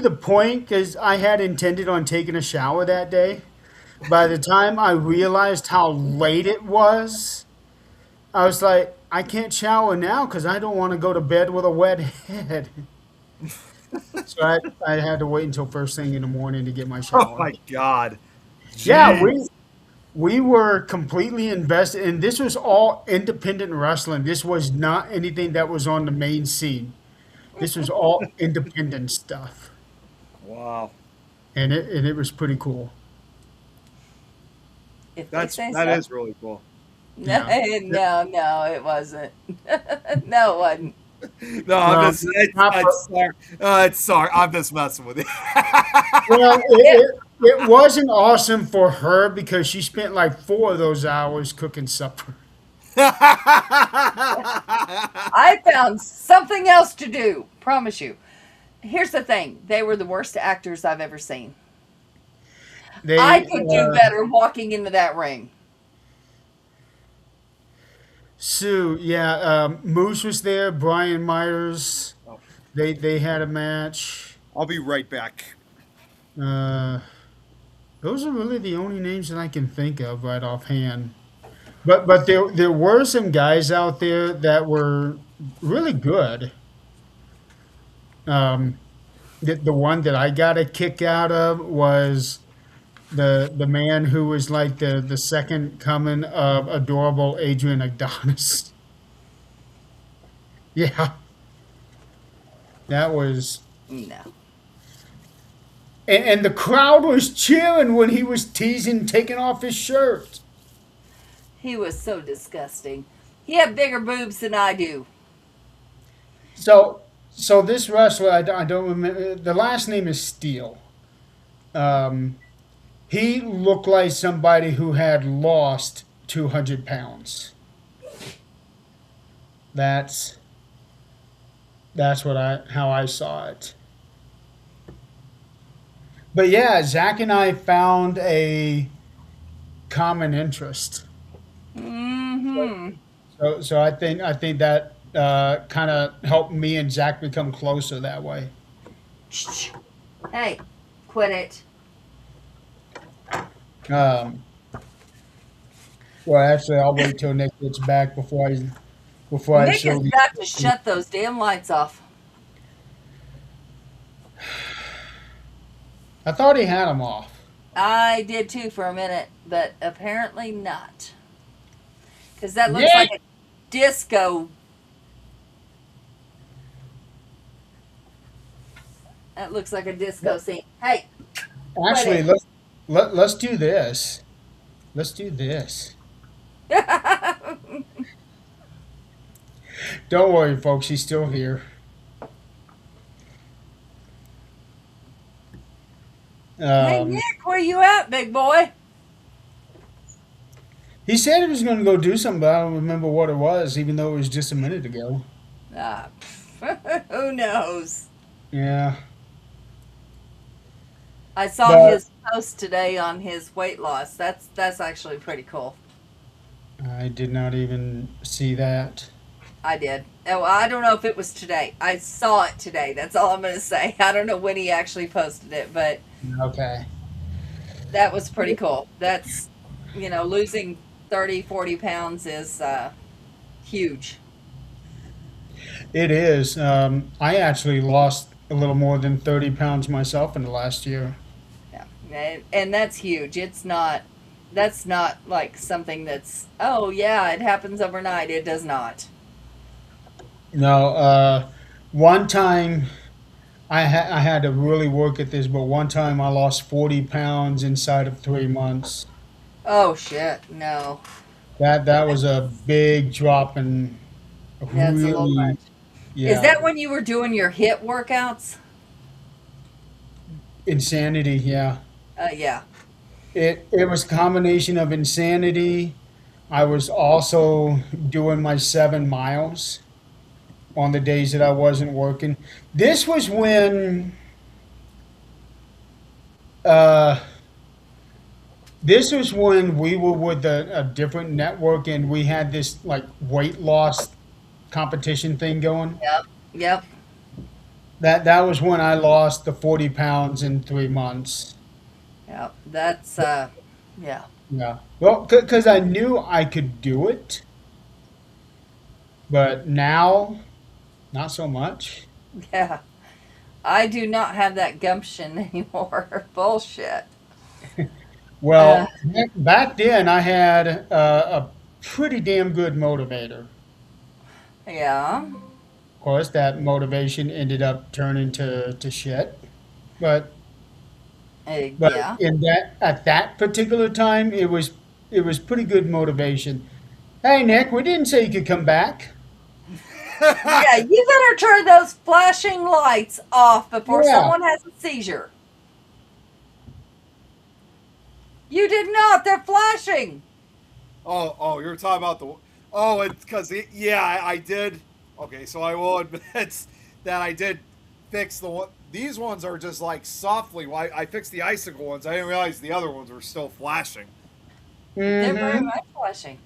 the point, because I had intended on taking a shower that day. By the time I realized how late it was, I was like, I can't shower now because I don't want to go to bed with a wet head. So I had to wait until first thing in the morning to get my shower. Oh my God. Yeah, Jeez. we were completely invested, and this was all independent wrestling. This was not anything that was on the main scene. This was all independent stuff, Wow. and it was pretty cool. If they say That so. is really cool. No, no, it wasn't. No, it wasn't. No, I'm No, just not for- sorry. It's sorry. I'm just messing with you. Well, it wasn't awesome for her because she spent like 4 of those hours cooking supper. I found something else to do. Promise you. Here's the thing. They were the worst actors I've ever seen. They, I could do better walking into that ring. Sue, Moose was there. Brian Myers, they had a match. I'll be right back. Those are really the only names that I can think of right offhand. But there were some guys out there that were really good. The one that I got a kick out of was the man who was like the second coming of adorable Adrian Adonis. Yeah, that was. No. And the crowd was cheering when he was teasing taking off his shirt. He was so disgusting. He had bigger boobs than I do. So this wrestler, I don't remember. The last name is Steele. He looked like somebody who had lost 200 pounds. That's how I saw it. But yeah, Zach and I found a common interest. Mm-hmm. So I think that kind of helped me and Zach become closer that way. Hey, quit it. Well, actually, I'll wait till Nick gets back before I Nick show has you. got to shut those damn lights off. I thought he had them off. I did too for a minute, but apparently not. Because that looks Nick! like a disco. That looks like a disco scene. Hey, Actually, let's do this. Let's do this. Don't worry, folks. He's still here. hey Nick, where you at, big boy? He said he was going to go do something, but I don't remember what it was, even though it was just a minute ago. Ah, who knows? Yeah. I saw But- his post today on his weight loss. That's actually pretty cool. I did not even see that. I did. Oh, I don't know if it was today. I saw it today. That's all I'm going to say. I don't know when he actually posted it, but Okay. that was pretty cool. That's, losing 30, 40 pounds is huge. It is. I actually lost a little more than 30 pounds myself in the last year. Yeah. And that's huge. That's not like something that's, oh, yeah, it happens overnight. It does not. No, one time I had to really work at this, but one time I lost 40 pounds inside of 3 months. Oh, shit. No. That was a big drop and That's a little really, much. Is yeah, that when you were doing your hit workouts? insanity. Yeah. Yeah. It was a combination of insanity. I was also doing my 7 miles on the days that I wasn't working. This was when uh, this was when we were with a different network and we had this like weight loss competition thing going. Yep. Yep. That was when I lost the 40 pounds in 3 months. Yep. That's, yeah. Yeah. Well, because I knew I could do it, but now not so much. Yeah. I do not have that gumption anymore. Bullshit. Uh, Well, back then I had a pretty damn good motivator. yeah. Of course, that motivation ended up turning to shit. But but Yeah. in that at that particular time, it was pretty good motivation. Hey Nick, we didn't say you could come back. Yeah. You better turn those flashing lights off before Yeah. someone has a seizure. You did not. They're flashing. Oh, you're talking about the. Oh, it's because yeah, I did. Okay, so I will admit that I did fix the one. These ones are just like softly. I fixed the icicle ones. I didn't realize the other ones were still flashing. They're very Mm-hmm. much flashing.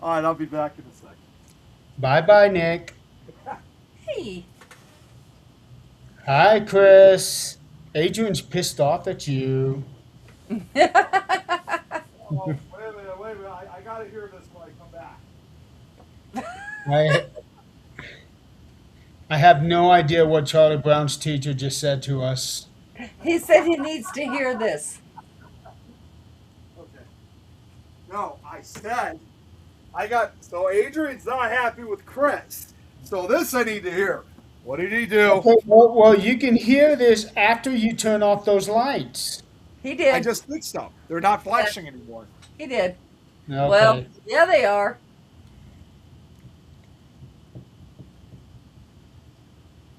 All right, I'll be back in a second. Bye bye, Nick. Hey. Hi, Chris. Adrian's pissed off at you. Oh, wait a minute. I gotta hear this when I come back. I I have no idea what Charlie Brown's teacher just said to us. He said he needs to hear this. Okay. No, I said I got. So Adrian's not happy with Chris. So this I need to hear. What did he do? Okay, well, you can hear this after you turn off those lights. He I did. just fixed them. They're not flashing anymore. He did. Well, Okay. yeah, they are.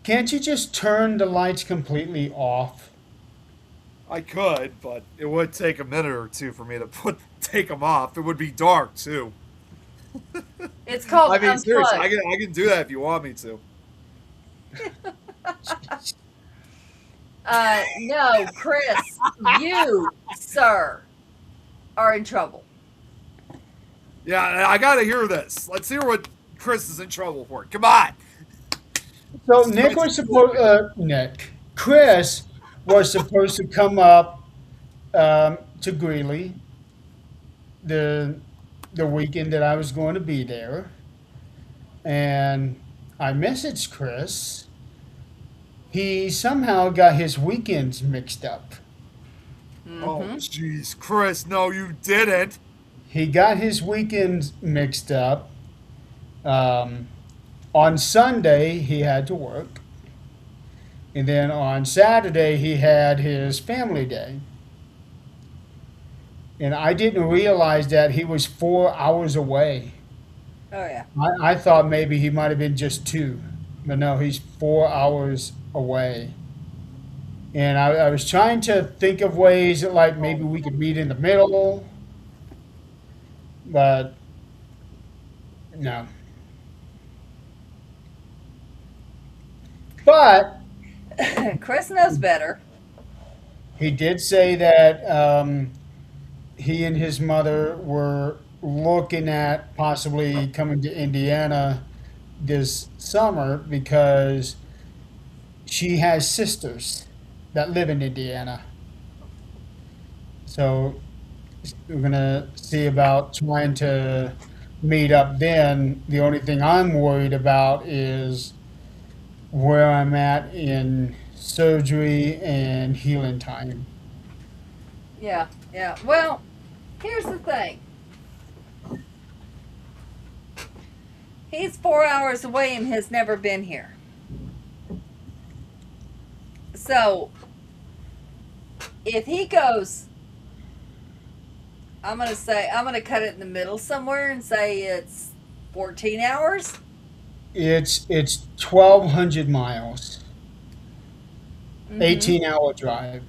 Can't you just turn the lights completely off? I could, but it would take a minute or two for me to take them off. It would be dark too. It's called I mean, seriously, unplug. I can do that if you want me to. No, Chris, you, sir, are in trouble. Yeah, I got to hear this. Let's hear what Chris is in trouble for. Come on. So Chris was supposed to come up to Greeley the the weekend that I was going to be there, and I messaged Chris. He somehow got his weekends mixed up. Oh, Mm-hmm. jeez, Chris, no, you didn't. He got his weekends mixed up. Um, on Sunday, he had to work. And then on Saturday, he had his family day. And I didn't realize that he was 4 hours away. Oh, yeah. I thought maybe he might have been just two. But no, he's 4 hours away. And I was trying to think of ways that, like, maybe we could meet in the middle. But no. But Chris knows better. he did say that he and his mother were looking at possibly coming to Indiana this summer because she has sisters that live in Indiana. So we're gonna see about trying to meet up then. The only thing I'm worried about is where I'm at in surgery and healing time. Yeah, yeah. Well, here's the thing. He's 4 hours away and has never been here. So, if he goes, I'm going to cut it in the middle somewhere and say it's 14 hours. It's 1,200 miles, Mm-hmm. 18-hour drive.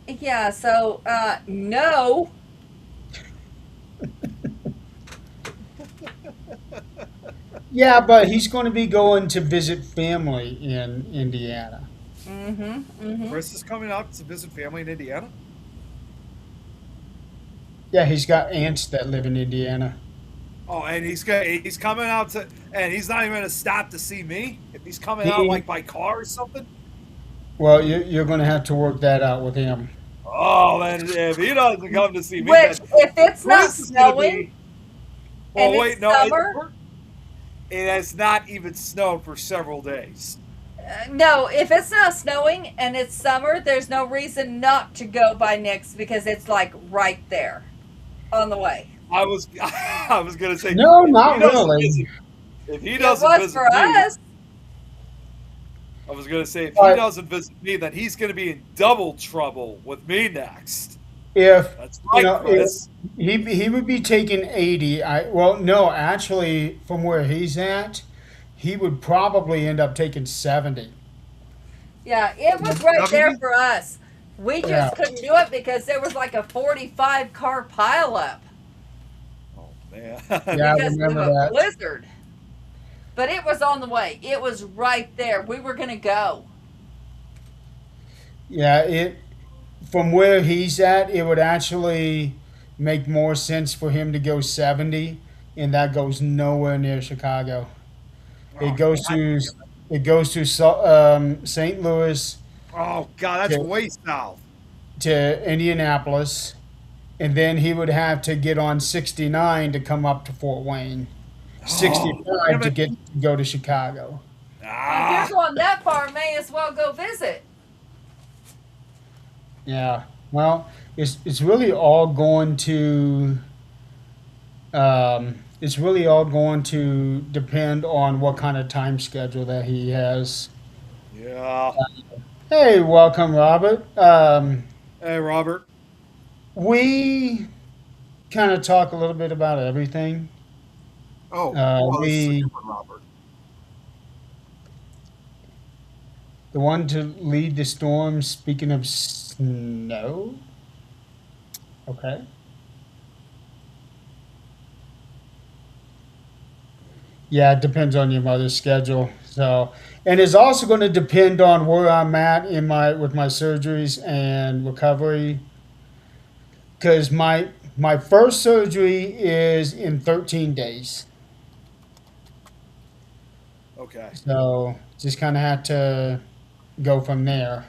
Yeah, so, no. Yeah, but he's going to be going to visit family in Indiana. Mm-hmm, mm-hmm. Chris is coming out to visit family in Indiana. Yeah, he's got aunts that live in Indiana. Oh, and he's coming out to, and he's not even gonna stop to see me. If he's coming out He, like by car or something. well, you're going to have to work that out with him. Oh, then if he doesn't come to see me, Which, then if it's not Chris is gonna snowing be. and Well, it's wait, no, summer, it has not even snowed for several days. no, if it's not snowing and it's summer, there's no reason not to go by Nick's because it's like right there on the way. I was gonna say No, if he not doesn't really. visit, if he It doesn't was visit for me, us. I was gonna say if he But doesn't visit me, then he's gonna be in double trouble with me next. if That's you right, know, if Chris. he would be taking 80. Well, no, actually, from where he's at, he would probably end up taking 70. Yeah, it was right there 70? for us. We Yeah, just couldn't do it because there was like a 45 car pileup Oh man. yeah, I because of remember a that. blizzard. But it was on the way. It was right there. We were going to go. Yeah, it from where he's at, it would actually make more sense for him to go 70, and that goes nowhere near Chicago. It Oh goes god. to St. Louis Oh god, that's to, way south. to Indianapolis, and then he would have to get on 69 to come up to Fort Wayne. Oh 65 damn to it. get to go to Chicago. Well, if you're Ah. going that far, may as well go visit. Yeah. Well, it's really all going to it's really all going to depend on what kind of time schedule that he has. Yeah. Hey, welcome, Robert. Hey Robert. We kind of talk a little bit about everything. Oh, well, this is a We different Robert. the one to lead the storm. Speaking of snow, okay. Yeah, it depends on your mother's schedule. So, and it's also going to depend on where I'm at in my with my surgeries and recovery. Because my first surgery is in 13 days. Okay. So just kind of have to go from there.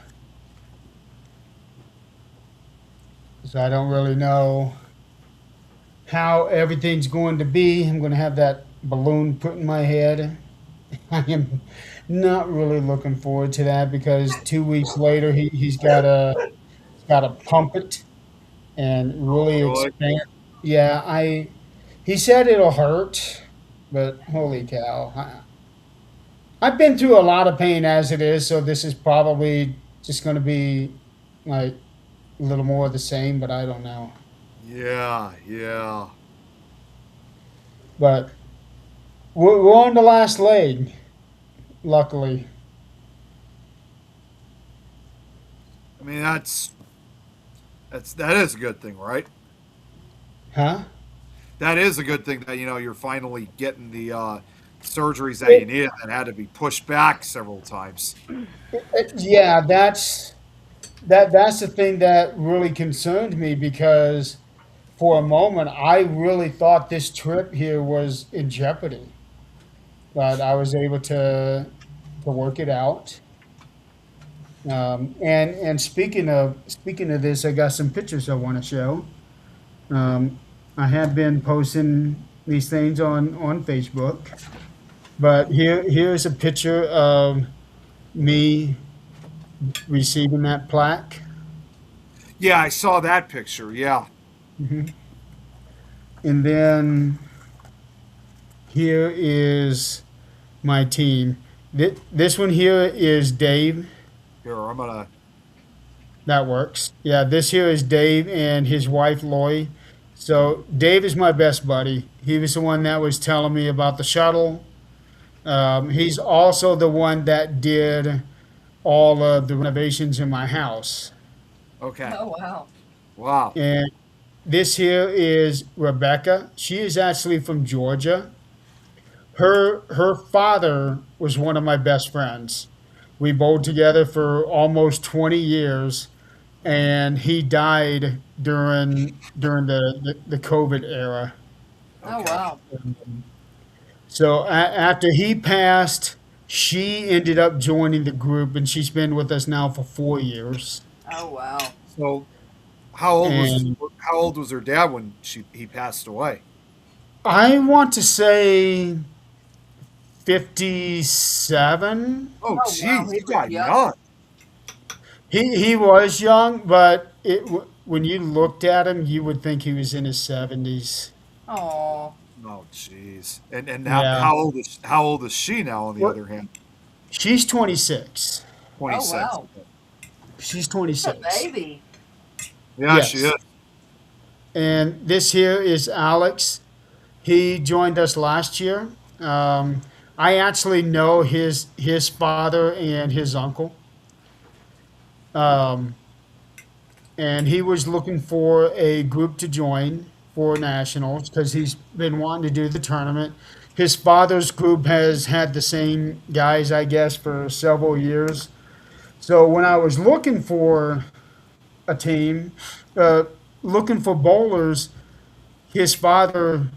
So I don't really know how everything's going to be. I'm going to have that balloon put in my head. I am not really looking forward to that because 2 weeks later he's got to pump it and Oh really really? expand. Yeah, he said it'll hurt, but holy cow. I've been through a lot of pain as it is, so this is probably just going to be like a little more of the same, but I don't know. Yeah, yeah. But we're on the last leg, luckily. I mean that is a good thing, right? Huh? That is a good thing that you're finally getting the surgeries that you It, needed that had to be pushed back several times. yeah, that's the thing that really concerned me because for a moment, I really thought this trip here was in jeopardy, but I was able to work it out. And speaking of this, I got some pictures I want to show. Um, I have been posting these things on Facebook, but here's a picture of me receiving that plaque. Yeah, I saw that picture. Yeah. Mhm. And then here is my team. This one here is Dave. Here, I'm gonna. That works. Yeah, this here is Dave and his wife Lori. So Dave is my best buddy. He was the one that was telling me about the shuttle. He's also the one that did all of the renovations in my house. Okay. Oh, wow. Wow. And this here is Rebecca. She is actually from Georgia. Her father was one of my best friends. We bowled together for almost 20 years, and he died during the COVID era. Oh, Okay. wow. So after he passed, she ended up joining the group, and she's been with us now for 4 years. Oh, wow. So, how old was And how old was her dad when he passed away? I want to say 57. Oh, Oh, wow. geez, He he was died young. young. He was young, but when you looked at him, you would think he was in his 70s. Oh, Oh, jeez. And Yeah. how old is she now? On the What? other hand, She's 26. 26. wow. She's A 26. baby. Yeah, she is. Yes. And this here is Alex. He joined us last year. Um, I actually know his father and his uncle. Um, and he was looking for a group to join for nationals because he's been wanting to do the tournament. His father's group has had the same guys, I guess, for several years. So when I was looking for a team, uh, looking for bowlers, his father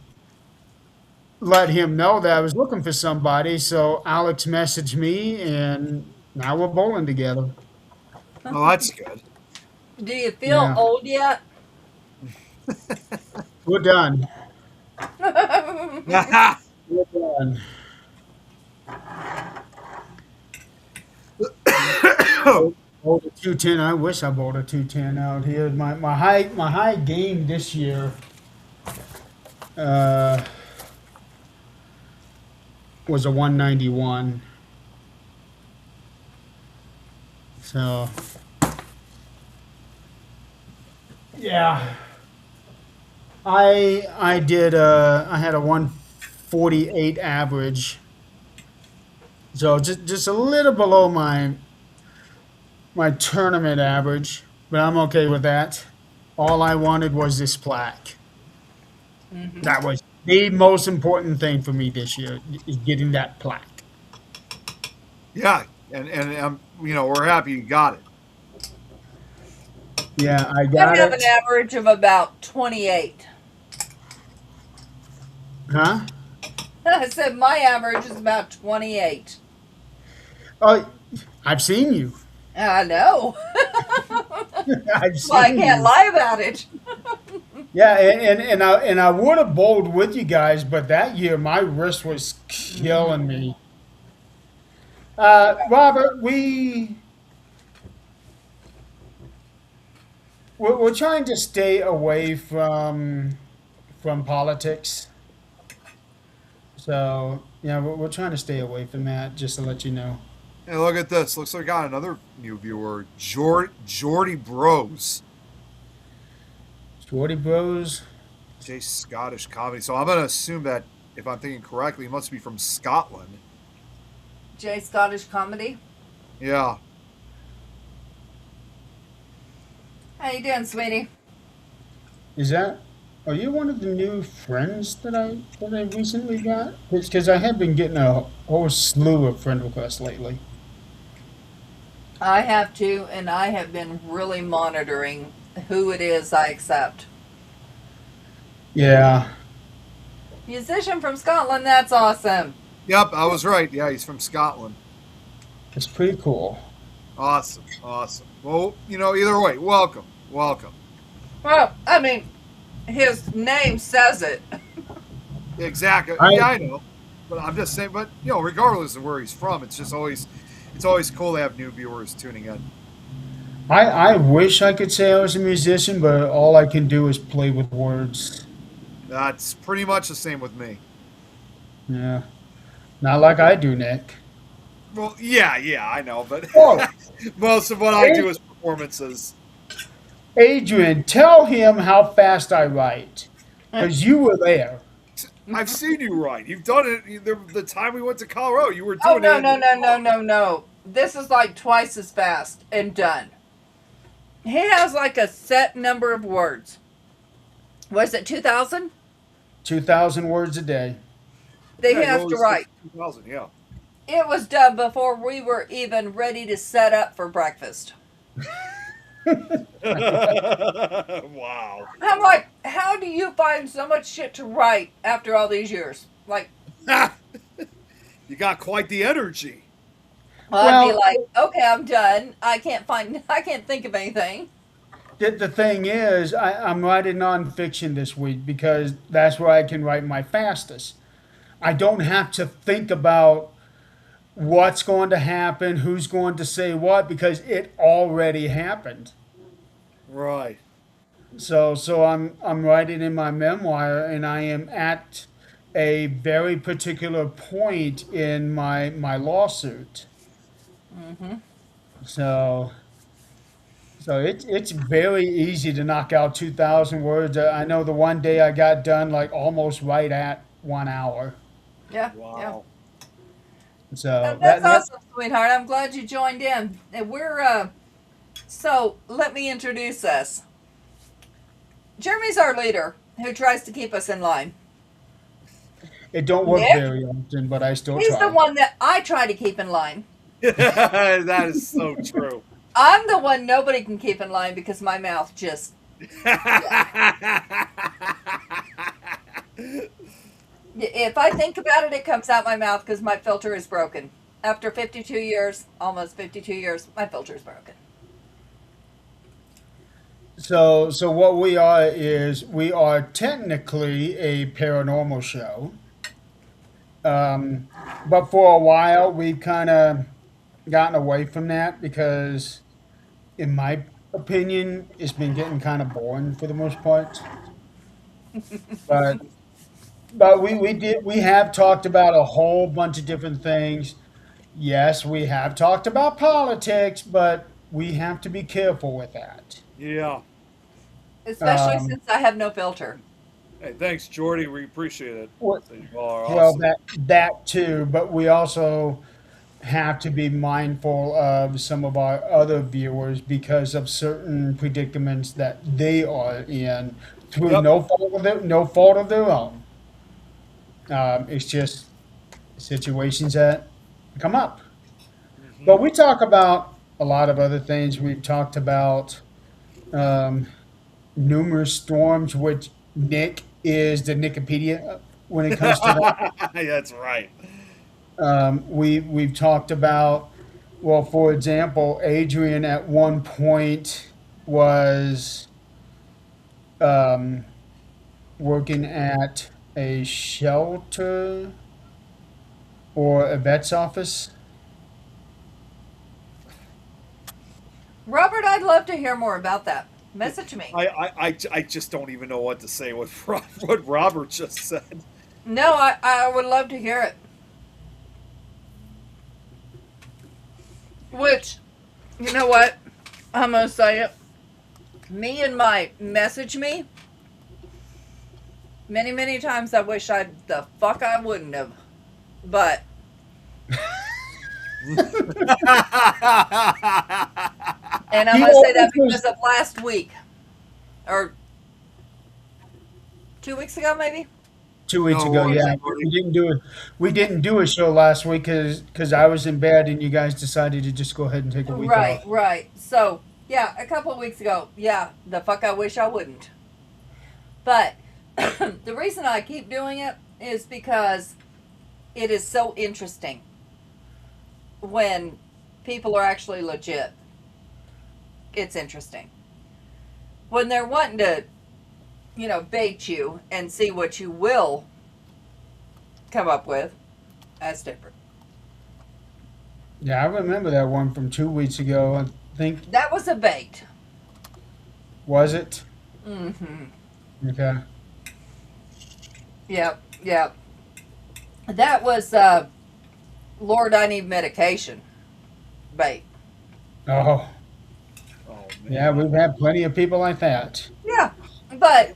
let him know that I was looking for somebody. So Alex messaged me, and now we're bowling together. Oh, that's good. Do you feel Yeah, old yet? we're done. Oh, We're done. Bowled a 210. I wish I bowled a 210 out here. My high game this year uh, was a 191. So yeah, I did. I had a 148 average. So just a little below my tournament average, but I'm okay with that. All I wanted was this plaque. That was the most important thing for me this year is getting that plaque. Yeah, and we're happy you got it. Yeah, I I got have an it. average of about 28. Huh? I said my average is about 28. Oh, I've seen you. I know. I've Well, I seen can't you. lie about it. Yeah, and I would have bowled with you guys, but that year my wrist was killing me. Robert, we're trying to stay away from politics. So yeah, we're trying to stay away from that. Just to let you know. Hey, look at this. Looks like I got another new viewer, Jordy Bros. Jordy Bros. J Scottish comedy. So I'm gonna assume that if I'm thinking correctly, he must be from Scotland. Jay Scottish Comedy. Yeah. How you doing, sweetie? Is that? Are you one of the new friends that I recently got? Because I have been getting a whole slew of friend requests lately. I have to, and I have been really monitoring who it is I accept. Yeah, Musician from Scotland, that's awesome. Yep, I was right. Yeah, he's from Scotland. it's pretty cool. Awesome, awesome. Well, either way, welcome, welcome. Well, I mean, his name says it. Exactly. I Yeah, I know. But I'm just saying. But regardless of where he's from, it's always cool to have new viewers tuning in. I wish I could say I was a musician, but all I can do is play with words. That's pretty much the same with me. Yeah, not like I do, Nick. Well, yeah, I know, but Oh, most of what I do is performances. Adrian, tell him how fast I write, because you were there. I've seen you write. You've done it. The time we went to Colorado, you were Oh, doing no, it. no, no, no, no, no. This is like twice as fast and done. He has like a set number of words. Was it 2,000? 2,000 words a day. That he Yeah, you has to always write. 2000. Yeah. It was done before we were even ready to set up for breakfast. Wow. I'm like, how do you find so much shit to write after all these years? Like, You got quite the energy. I'd be Well, like, okay, I'm done. I can't think of anything. the thing is, I'm writing nonfiction this week because that's where I can write my fastest. I don't have to think about what's going to happen, who's going to say what, because it already happened. Right. So I'm writing in my memoir, and I am at a very particular point in my lawsuit. So it's very easy to knock out 2,000 words. I know the one day I got done like almost right at 1 hour. Yeah, yeah. Wow. So That's that awesome, sweetheart. I'm glad you joined in. And so let me introduce us. Jeremy's our leader who tries to keep us in line. it don't work Nick, very often, but I still he's the try. one that I try to keep in line. That is so true. I'm the one nobody can keep in line because my mouth just, if I think about it, it comes out my mouth because my filter is broken. After 52 years, almost 52 years, my filter is broken. So what we are is we are technically a paranormal show, but for a while we've kind of gotten away from that because, in my opinion, it's been getting kind of boring for the most part. But we have talked about a whole bunch of different things. Yes, we have talked about politics, but we have to be careful with that. Yeah. Especially Um, since I have no filter. Hey, thanks, Jordy. We appreciate it. Well, So you all are well, awesome. that too, but we also have to be mindful of some of our other viewers because of certain predicaments that they are in through Yep. no fault of their own. It's just situations that come up. But we talk about a lot of other things. We've talked about um, numerous storms, which Nick is the Nikipedia when it comes to that. That's right. We've talked about, well, for example, Adrian at one point was um, working at a shelter or a vet's office. Robert, I'd love to hear more about that. Message me. I just don't even know what to say. What Robert just said. No, I would love to hear it. Which, you know what? I'm going to say it. Me and my message me. Many, many times I wish the fuck I wouldn't have. But and I'm He going to say that always was because of last week. Or 2 weeks ago, maybe? 2 weeks No ago. worries, Yeah, Jordy. we didn't do a show last week because I was in bed and you guys decided to just go ahead and take a week Right, off. right. So, yeah, a couple of weeks ago, yeah, the fuck I wish I wouldn't. But The reason I keep doing it is because it is so interesting when people are actually legit. It's interesting. When they're wanting to, bait you and see what you will come up with, that's different. Yeah, I remember that one from 2 weeks ago. I think, That was a bait. was it? Mm-hmm. Okay. Yep, yep. That was, Lord, I need medication bait. Oh, Oh man. yeah, we've had plenty of people like that. Yeah, but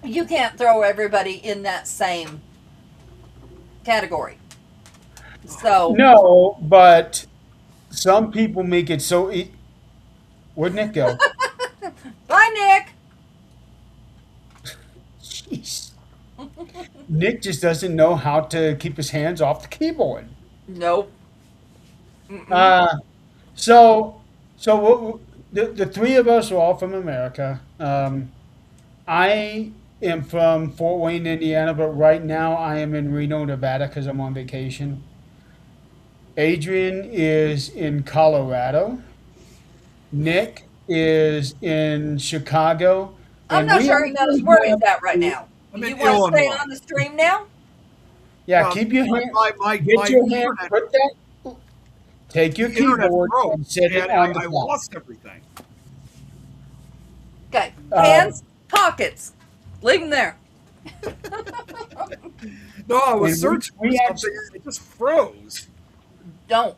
you can't throw everybody in that same category. So, No, but some people make it so. Where'd Nick go? bye, Nick. Jeez. Nick just doesn't know how to keep his hands off the keyboard. Nope. Mm-mm. So, the three of us are all from America. I am from Fort Wayne, Indiana, but right now I am in Reno, Nevada because I'm on vacation. Adrian is in Colorado. Nick is in Chicago. I'm And not we sure he knows where he's at right now. I'm You in want to stay Illinois. on the stream now? Yeah, keep your hand, get your hand, internet, put that, take your the internet keyboard broke, and set it and on the I top. lost everything. Okay. Uh, Hands, pockets. Leave them there. No, I was And searching for we something, and it just froze. Don't.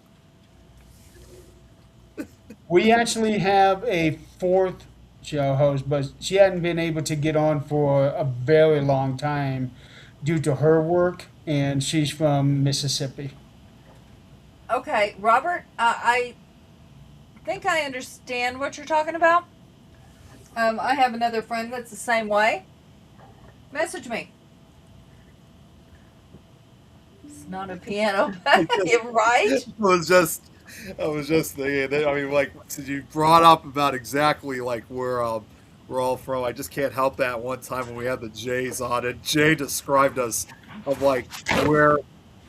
We actually have a fourth show host, but she hadn't been able to get on for a very long time due to her work, and she's from Mississippi. Okay, Robert, I think I understand what you're talking about. I have another friend that's the same way. Message me. It's not a piano, right? I was just thinking that, I mean, like, since you brought up about exactly like where we're all from, I just can't help that one time when we had the Jays on it. Jay described us of like where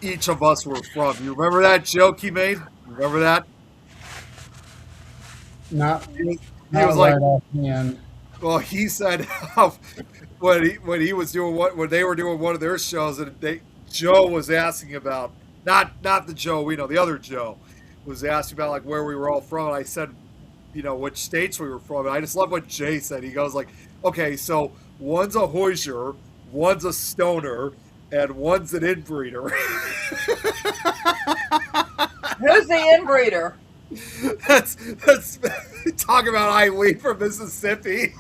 each of us were from. You remember that joke he made? Remember that? Not, He not was like, right offhand. well, he said how when he was doing when they were doing one of their shows, and Joe was asking about not the Joe we know, the other Joe was asking about like where we were all from, and I said, which states we were from, and I just love what Jay said. He goes like, okay, so one's a Hoosier, one's a Stoner, and one's an inbreeder. Who's the inbreeder? that's talk about Eileen from Mississippi.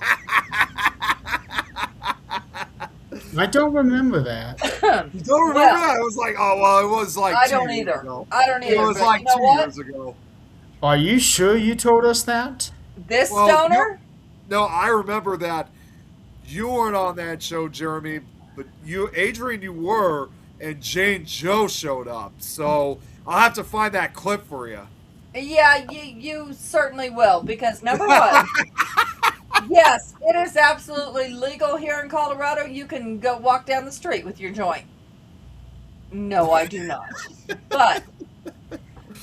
I don't remember that. You don't remember Well, that? I was like, oh well, it was like I 2 don't years either. ago. I don't It either. was But like you know 2 what? years ago. Are you sure you told us that? This Well, stoner? No, I remember that you weren't on that show, Jeremy, but Adrian, you were, and Jane Joe showed up. So I'll have to find that clip for you. Yeah, you certainly will. Because number one, yes, it is absolutely legal here in Colorado. You can go walk down the street with your joint. No, I do not. But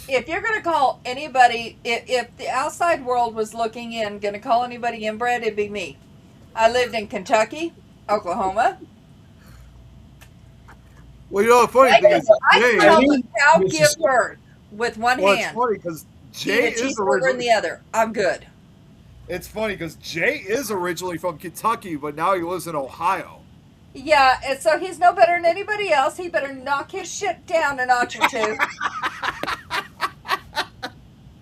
if you're going to call anybody, if the outside world was looking in, going to call anybody inbred, it'd be me. I lived in Kentucky, Oklahoma. Well, the funny I thing can is, Jay, help a cow give Mississippi. birth with one well, it's hand. funny because Jay Eat a is cheeseburger in originally. the other. I'm good. It's funny because Jay is originally from Kentucky, but now he lives in Ohio. Yeah, and so he's no better than anybody else. He better knock his shit down a notch or two.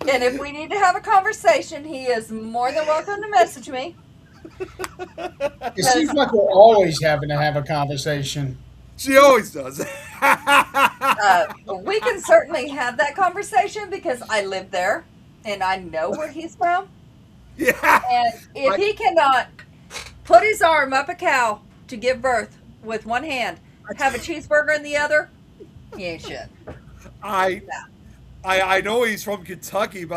And if we need to have a conversation, he is more than welcome to message me. It seems like we're always having to have a conversation. She always does. We can certainly have that conversation because I live there and I know where he's from. Yeah. And if he cannot put his arm up a cow to give birth with one hand, have a cheeseburger in the other, he ain't shit. I know he's from Kentucky, but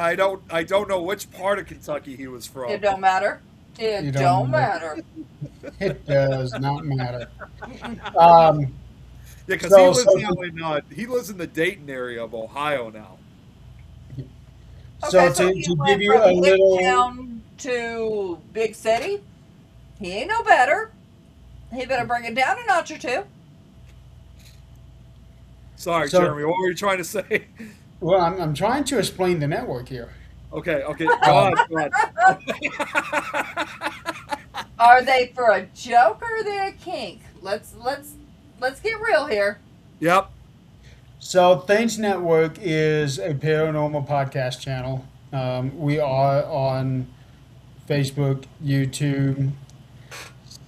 I don't know which part of Kentucky he was from. It don't matter. You It don't don't know. matter. It does not matter. Um, Yeah, because so, so, he lives in the Dayton area of Ohio now. Okay, so so he to give went you from a Hick little, Town to big city. He ain't no better. He better bring it down a notch or two. Sorry, so, Jeremy. What were you trying to say? well, I'm trying to explain the network here. Okay, okay. Um, Go ahead. Are they for a joke or are they a kink? Let's get real here. Yep. so Things Network is a paranormal podcast channel. We are on Facebook, YouTube.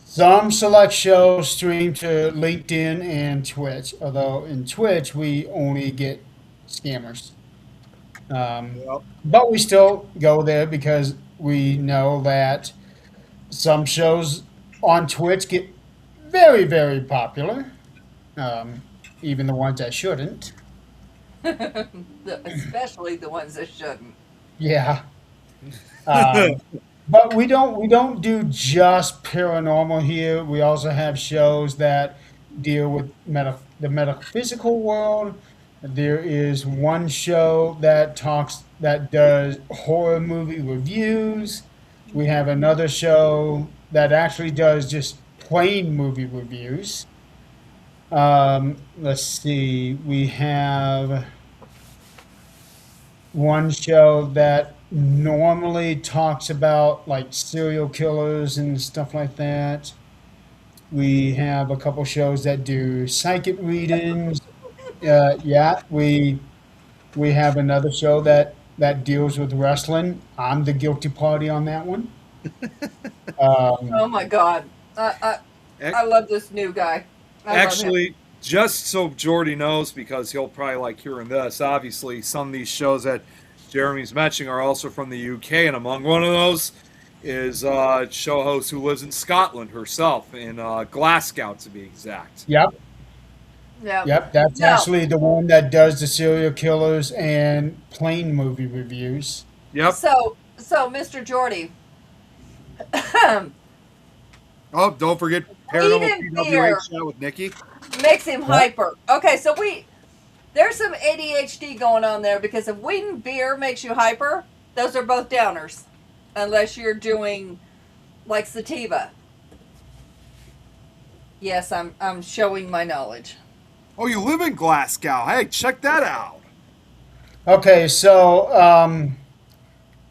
Some select shows stream to LinkedIn and Twitch, although in Twitch we only get scammers. Yep. But we still go there because we know that some shows on Twitch get very, very popular, um, even the ones that shouldn't. Especially the ones that shouldn't. Yeah. Um, but we don't do just paranormal here. We also have shows that deal with the metaphysical world. There is one show that does horror movie reviews. We have another show that actually does just plain movie reviews. Let's see. We have one show that normally talks about like serial killers and stuff like that. We have a couple shows that do psychic readings. Yeah, we have another show that deals with wrestling. I'm the guilty party on that one. Um, Oh my God. I love this new guy. I love him. Actually, just so Jordy knows, because he'll probably like hearing this, obviously, some of these shows that Jeremy's mentioning are also from the UK, and among one of those is a show host who lives in Scotland herself, in Glasgow to be exact. yep, Yeah. yep. That's No. actually the one that does the serial killers and plain movie reviews. Yep. So Mr. Jordy, Oh, don't forget Paranormal eating beer PWH chat with Nikki. makes him What? hyper. Okay, so there's some ADHD going on there because if weed and beer makes you hyper, those are both downers. Unless you're doing like sativa. Yes, I'm showing my knowledge. Oh, you live in Glasgow. Hey, check that out. Okay, so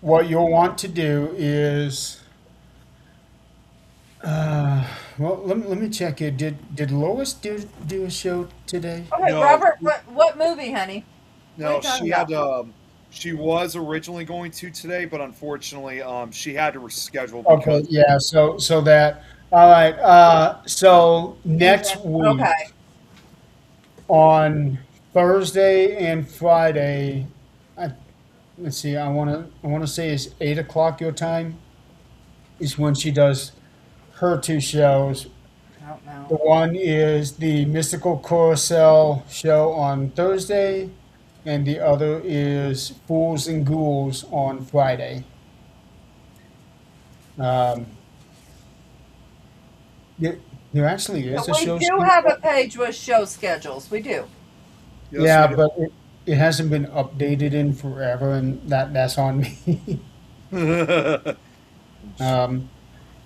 what you'll want to do is, well, let me check it. Did Lois do a show today? Okay, No, Robert, what movie, honey? What are no, you talking she had about? she was originally going to today, but unfortunately, she had to reschedule Okay, because yeah. So that all right. So next week Okay. on Thursday and Friday, I, let's see. I wanna say it's 8 o'clock your time is when she does her two shows. I don't The know. one is the Mystical Carousel show on Thursday, and the other is Fools and Ghouls on Friday. Um, there, there actually is a We show do have a schedule. page with show schedules. We do. yes, Yeah, we but it hasn't been updated in forever, and that's on me. do. um,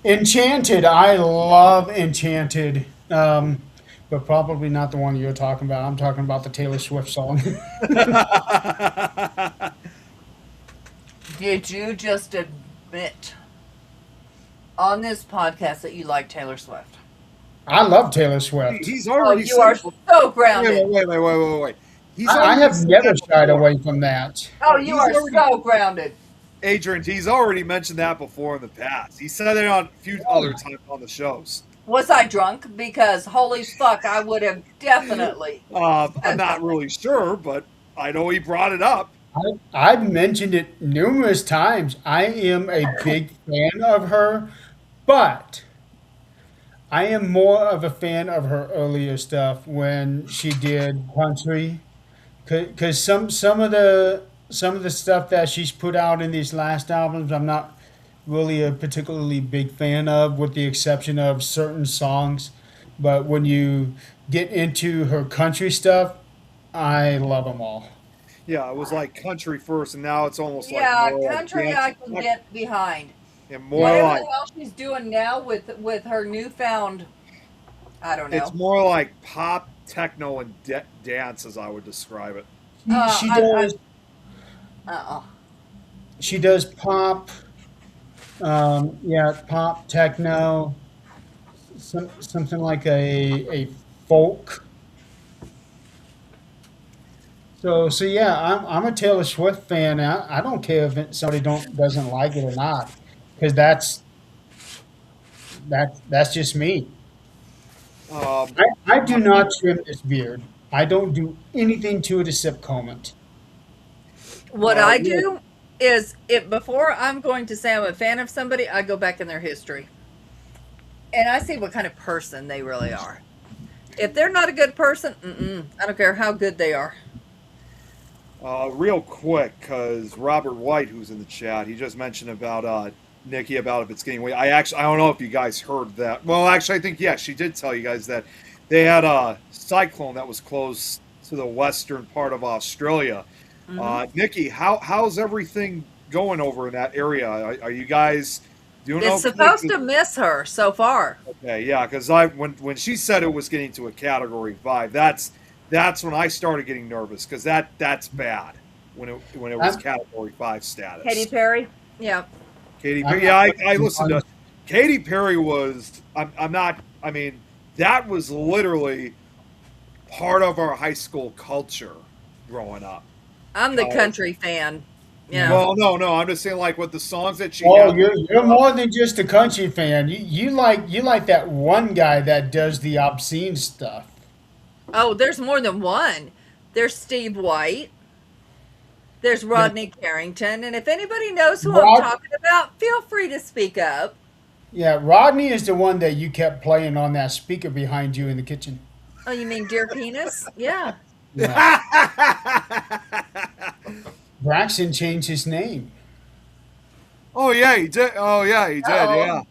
Enchanted, I love Enchanted, but probably not the one you're talking about. I'm talking about the Taylor Swift song. Did you just admit on this podcast that you like Taylor Swift? I love Taylor Swift. He's Oh, already you are said. so Wait, grounded. wait. He's I already have said never that shied before. away from that. Oh, you He's are already, so grounded. Adrian, he's already mentioned that before in the past. He said it on a few other times on the shows. Was I drunk? Because holy fuck, I would have definitely I'm said not something. really sure, but I know he brought it up. I've mentioned it numerous times. I am a big fan of her, but I am more of a fan of her earlier stuff when she did country, because some of the stuff that she's put out in these last albums, I'm not really a particularly big fan of, with the exception of certain songs. But when you get into her country stuff, I love them all. Yeah, it was like country first, and now it's almost like Yeah, more like country dance, I can get behind. and more Yeah. Whatever like the hell she's doing now with her newfound, I don't it's know. more like pop, techno, and dance, as I would describe it. She I does uh-uh. she does pop, yeah, pop, techno, something like a folk. So yeah, I'm a Taylor Swift fan. I don't care if somebody don't doesn't like it or not, because that's just me. Um, I do not trim this beard. I don't do anything to it except comb it. What I yeah, do is if before I'm going to say I'm a fan of somebody, I go back in their history and I see what kind of person they really are. If they're not a good person, I don't care how good they are. real quick, because Robert White, who's in the chat, he just mentioned about Nikki about if it's getting away. I don't know if you guys heard that. Well, actually, I think yeah, she did tell you guys that they had a cyclone that was close to the western part of Australia. Hmm. Nikki, how's everything going over in that area? Are you guys doing It's okay? supposed to miss her so far. Okay, yeah, because I when she said it was getting to a Category 5, that's when I started getting nervous because that's bad when it was I'm, Category 5 Katy status. Perry, yeah. Katy I'm Perry, not yeah, I working listened to on. Katy Perry was I'm not I mean that was literally part of our high school culture growing up. I'm the Uh, country fan. Yeah. Yeah. well, no, I'm just saying like with the songs that she Oh, had. you're more than just a country fan. You like that one guy that does the obscene stuff. Oh, there's more than one. There's Steve White. There's Yeah, Rodney Carrington. And if anybody knows who I'm Rod. talking about, feel free to speak up. Yeah, Rodney is the one that you kept playing on that speaker behind you in the kitchen. Oh, you mean Dear Penis? Yeah. Yeah, Braxton changed his name. Oh yeah, he did. Oh yeah, he did. Uh-oh. Yeah.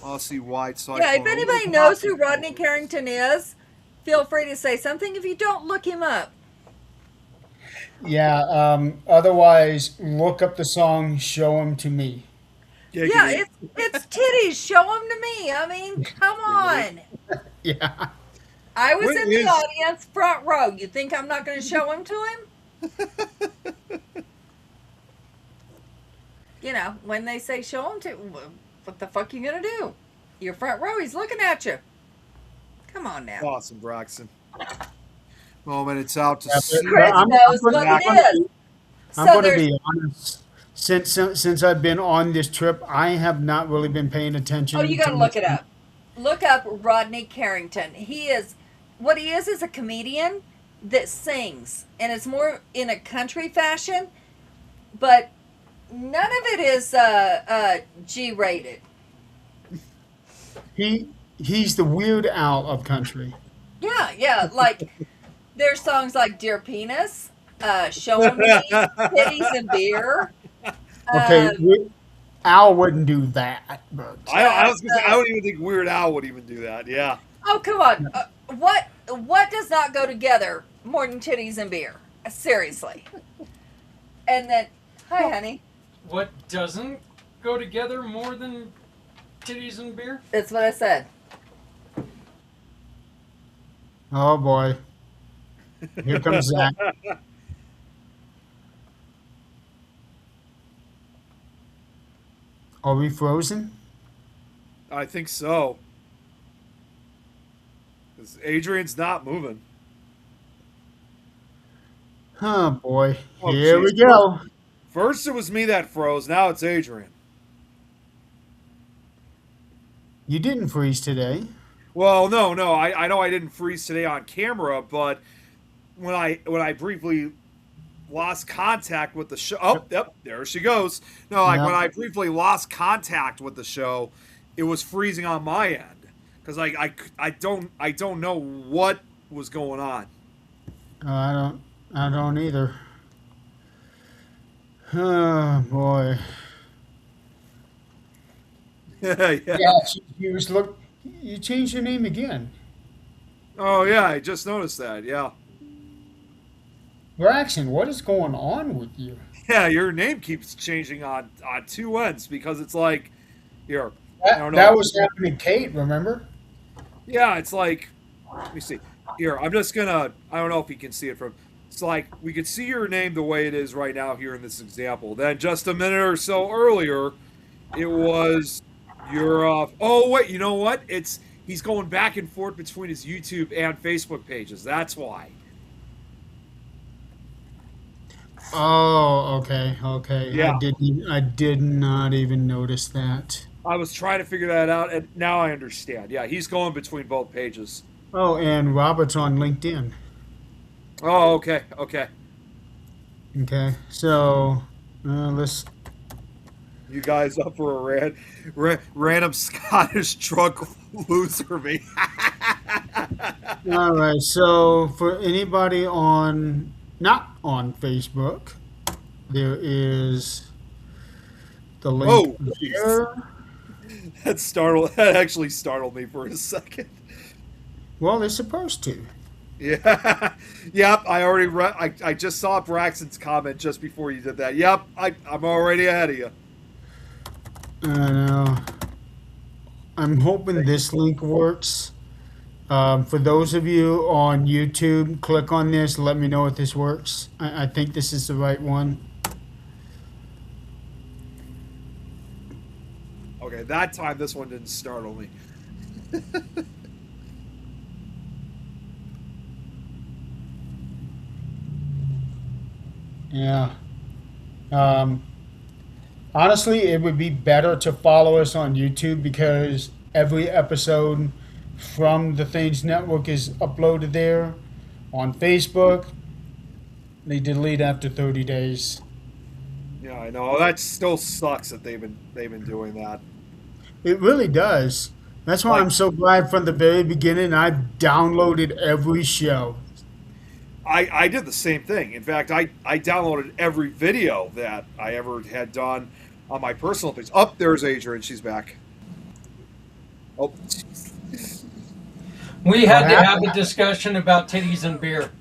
I'll see White Yeah, if Cyclone. What anybody about knows who Rodney Carrington is, feel free to say something. If you don't, look him up. Yeah. Otherwise, look up the song "Show 'Em to Me." Yeah, Giggity? it's titties. Show them to me. I mean, come Giggity. on. Yeah. I was What in the is audience, front row. You think I'm not going to show him to him? You know, when they say show him to, what the fuck you going to do? You're front row. He's looking at you. Come on now. Awesome, Braxton? Moment it's out to Yeah, sea. but Chris I'm knows what gonna, it I'm is. gonna, I'm So gonna there's be honest. Since I've been on this trip, I have not really been paying Oh, you attention got to to much. look it up. Look up Rodney Carrington. What he is a comedian that sings, and it's more in a country fashion, but none of it is G-rated. He's the Weird Al of country. Yeah, yeah. Like there's songs like "Dear Penis," "Show 'Em to Me," "Titties and Beer." Okay, Um, Al wouldn't do that, but I uh, was gonna say I don't even think Weird Al would even do that. Yeah. oh, come on. What does not go together more than titties and beer? Seriously. And then, hi, honey. What doesn't go together more than titties and beer? That's what I said. oh boy, here comes Zach. Are we frozen? I think so. 'Cause Adrian's not moving. Oh boy, Oh, here we jeez. go. First it was me that froze. Now it's Adrian. You didn't freeze today. Well, no. I know I didn't freeze today on camera, but when I briefly lost contact with the show. Oh, yep, there she goes. No, like Yeah. when I briefly lost contact with the show, it was freezing on my end because I don't know what was going on. I don't either. Oh boy. Yeah. Yeah, she was look. You changed your name again, Oh yeah, I just noticed that. Yeah. Braxton. What is going on with you? Yeah, your name keeps changing on two ends because it's like here. I don't That know. was happening, to Kate. Remember? Yeah, it's like let me see. Here, I'm just gonna. I don't know if you can see it from. It's like we could see your name the way it is right now here in this example. Then just a minute or so earlier, it was your. Oh wait, you know what? It's he's going back and forth between his YouTube and Facebook pages. That's why. Oh, okay, okay. Yeah, I did not even notice that. I was trying to figure that out, and now I understand. Yeah, he's going between both pages. Oh, and Robert's on LinkedIn. Oh, okay, okay. Okay, so let's. You guys up for a random Scottish drunk loser me? All right, so for anybody on not on Facebook, there is the link Oh, jeez. there. That actually startled me for a second. Well, they're supposed to. Yeah, yep. I already I just saw Braxton's comment just before you did that. Yep, I'm already ahead of you. I know. I'm hoping this link works. For those of you on YouTube, click on this. Let me know if this works. I think this is the right one. Okay, that time this one didn't startle me. Yeah. Um, Honestly, it would be better to follow us on YouTube because every episode from the Things Network is uploaded there. On Facebook, they delete after 30 days. Yeah, I know. That still sucks that they've been doing that. It really does. That's why Like I'm so glad from the very beginning I've downloaded every show. I did the same thing. In fact, I downloaded every video that I ever had done on my personal page. Up there's Adrian. She's back. Oh, We What had to have happened? a discussion about titties and beer.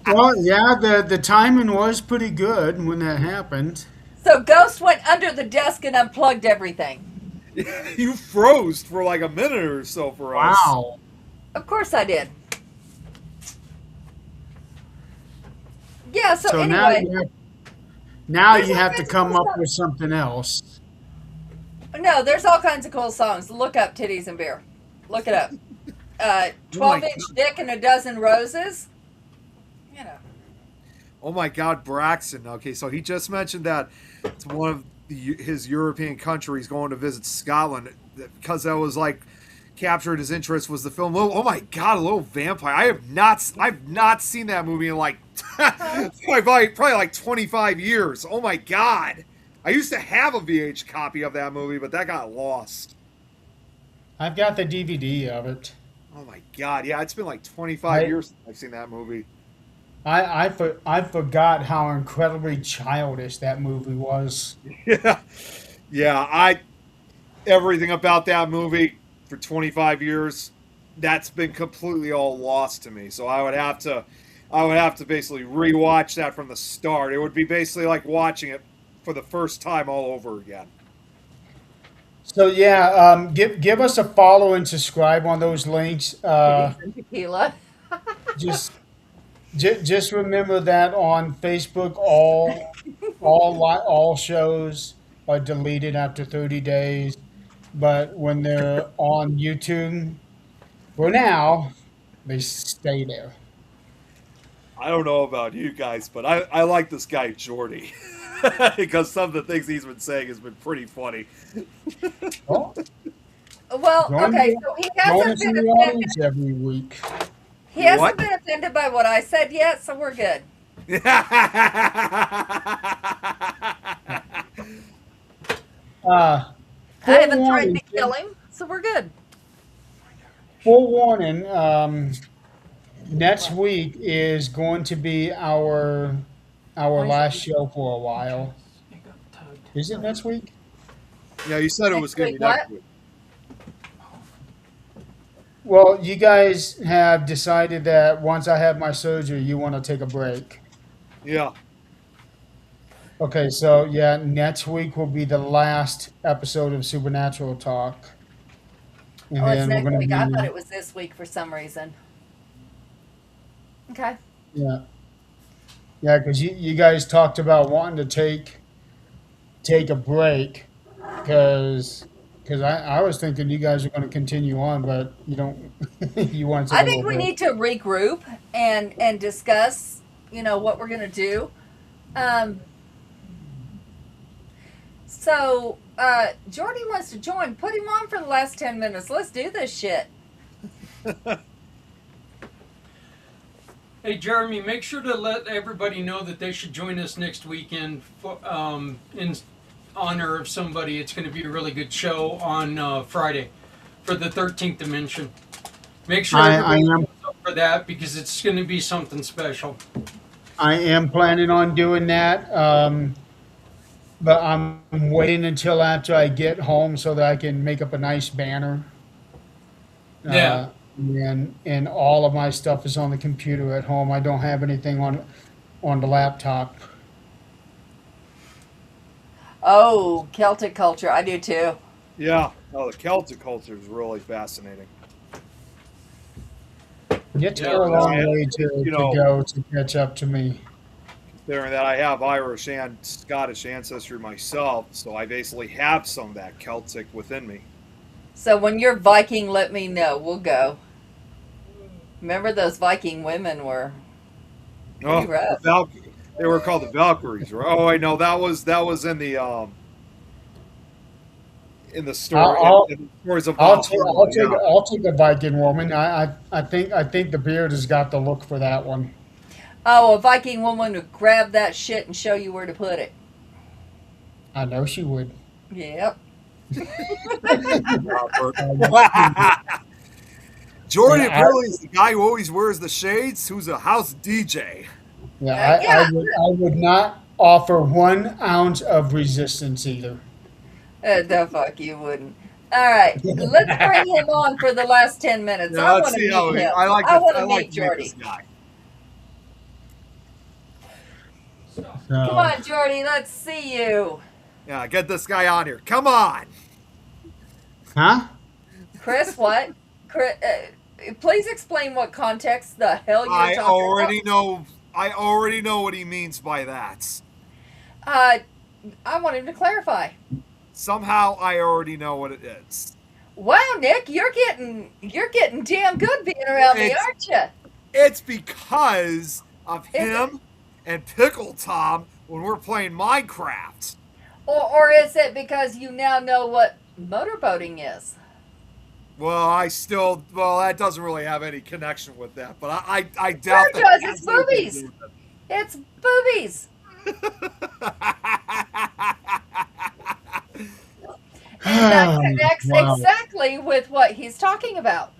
Well, yeah, the timing was pretty good when that happened. So Ghost went under the desk and unplugged everything. you froze for like a minute or so for us. Wow. Of course I did. Yeah, so So now anyway, now there's you all have to kinds of come cool up stuff. with something else. No, there's all kinds of cool songs. Look up Titties and Beer. Look it up. Oh my 12-inch dick and a dozen roses. You know. Oh my God, Braxton. Okay, so he just mentioned that it's one of his European countries going to visit Scotland because that was like captured his interest was the film. Oh my God, a little vampire. I've not seen that movie in like probably like 25 years. Oh my God. I used to have a VH copy of that movie, but that got lost. I've got the DVD of it. Oh my God. Yeah, it's been like 25 I years since I've seen that movie. I forgot how incredibly childish that movie was. Yeah. Yeah, everything about that movie for 25 years, that's been completely all lost to me. So I would have to basically rewatch that from the start. It would be basically like watching it for the first time all over again. So yeah, give us a follow and subscribe on those links. Titties and tequila. Just just remember that on Facebook, all shows are deleted after 30 days, but when they're on YouTube, for now, they stay there. I don't know about you guys, but I like this guy Jordy because some of the things he's been saying has been pretty funny. Well, Well, join okay, me, so he join hasn't us in been the offended. audience every week. He hasn't What? been offended by what I said yet, so we're good. Uh, I haven't threatened forewarning, to kill him, so we're good. forewarning. Next week is going to be our last show for a while. Is it next week? Yeah, you said it was going to be Next next week, week. Well, you guys have decided that once I have my surgery, you want to take a break. Yeah. Okay, so yeah, next week will be the last episode of Supernatural Talk. And Oh, it's then we're next going to week. I thought be, it was this week for some reason. Okay. yeah. Yeah, because you guys talked about wanting to take a break because I was thinking you guys are going to continue on, but you don't. You want to take I a little think we break. need to regroup and discuss, what we're going to do. Um, Jordy wants to join. Put him on for the last 10 minutes. Let's do this shit. Hey, Jeremy, make sure to let everybody know that they should join us next weekend in honor of somebody. It's going to be a really good show on Friday for the 13th Dimension. Make sure I everybody am shows up for that because it's going to be something special. I am planning on doing that, but I'm waiting until after I get home so that I can make up a nice banner. Yeah. And all of my stuff is on the computer at home. I don't have anything on the laptop. Oh, Celtic culture. I do too. Yeah. Oh, the Celtic culture is really fascinating. It's Yeah, got a long yeah, way to know- go to catch up to me. Considering that I have Irish and Scottish ancestry myself, so I basically have some of that Celtic within me. So when you're Viking, let me know. We'll go. Remember those Viking women were Oh, pretty rough. they were called the Valkyries, right? Oh, I know that was in the story. I'll- in the stories of I'll take Valhalla, yeah. I'll take a Viking woman. I think the beard has got the look for that one. Oh, a Viking woman would grab that shit and show you where to put it. I know she would. Yep. Jordan Yeah, apparently is the guy who always wears the shades, who's a house DJ. Yeah, Yeah. I would not offer 1 ounce of resistance either. The fuck you wouldn't. All right, let's bring him on for the last 10 minutes. Yeah, I let's want to see how meet him. I like. I want I to like meet to meet Jordy. this guy. Come on, Jordy. Let's see you. Yeah, get this guy on here. Come on. Huh? Chris, what? Chris, please explain what context the hell you're I talking already know. I already know what he means by that. about. I want him to clarify. Somehow, I already know what it is. Wow, Nick, you're getting damn good being around me, It's- aren't you? It's because of Is him and Pickle Tom when we're playing Minecraft. Or is it because you now know what motorboating is? Well, that doesn't really have any connection with that, but I doubt Sure that. does, it's boobies. It's boobies. And that connects Wow. exactly with what he's talking about.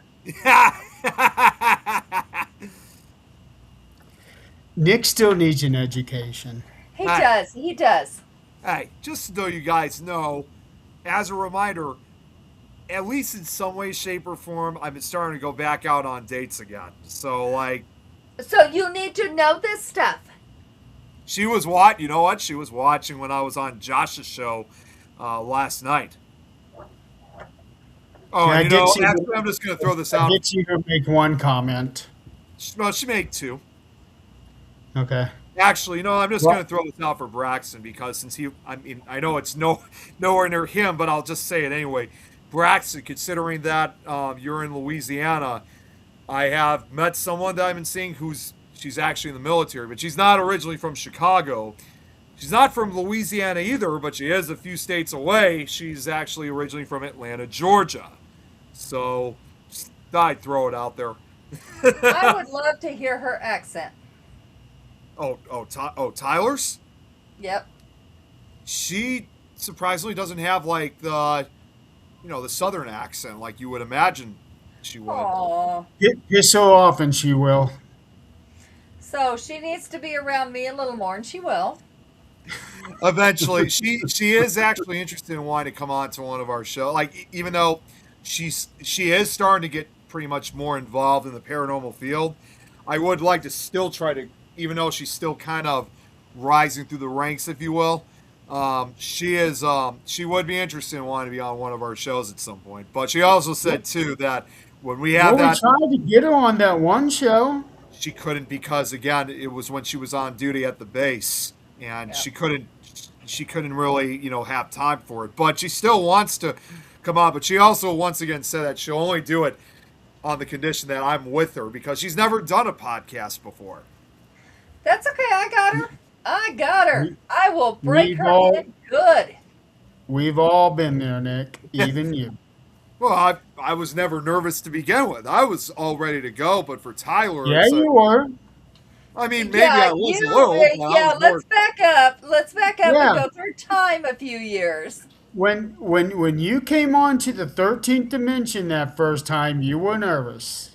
Nick still needs an education. He Right. does. He does. Hey, just so you guys know, as a reminder, at least in some way, shape, or form, I've been starting to go back out on dates again. So, like, So you need to know this stuff. she was what? You know what? She was watching when I was on Josh's show last night. Oh, Yeah, I and did see actually, the- I'm just going to throw this I out. get you to make one comment. Well, she made 2. Okay. Actually, I'm just Well- going to throw this out for Braxton because I know it's nowhere near him, but I'll just say it anyway. Braxton, considering that you're in Louisiana, I have met someone that I've been seeing she's actually in the military, but she's not originally from Chicago. She's not from Louisiana either, but she is a few states away. She's actually originally from Atlanta, Georgia. So, I'd throw it out there. I would love to hear her accent. Tyler's? Yep. She surprisingly doesn't have like the southern accent like you would imagine she would. Aww. Just so often she will. So she needs to be around me a little more, and she will. eventually, she is actually interested in wanting to come on to one of our shows. Like, even though she is starting to get pretty much more involved in the paranormal field, I would like to still try to, even though she's still kind of rising through the ranks, if you will. She would be interested in wanting to be on one of our shows at some point. But she also said too that when we have Well, we that, tried to get her on that one show. she couldn't because again it was when she was on duty at the base and Yeah. she couldn't really have time for it, but she still wants to come on. But she also once again said that she'll only do it on the condition that I'm with her because she's never done a podcast before. That's okay. I got her. I got her. I will break We've her all- in good. We've all been there, Nick, even you. Well, I was never nervous to begin with. I was all ready to go, but for Tyler, Yeah, it's you were. I mean, maybe I was a little. but I yeah. was more- Let's back up. Let's back up Yeah. and go through time a few years. When you came on to the 13th dimension that first time, you were nervous.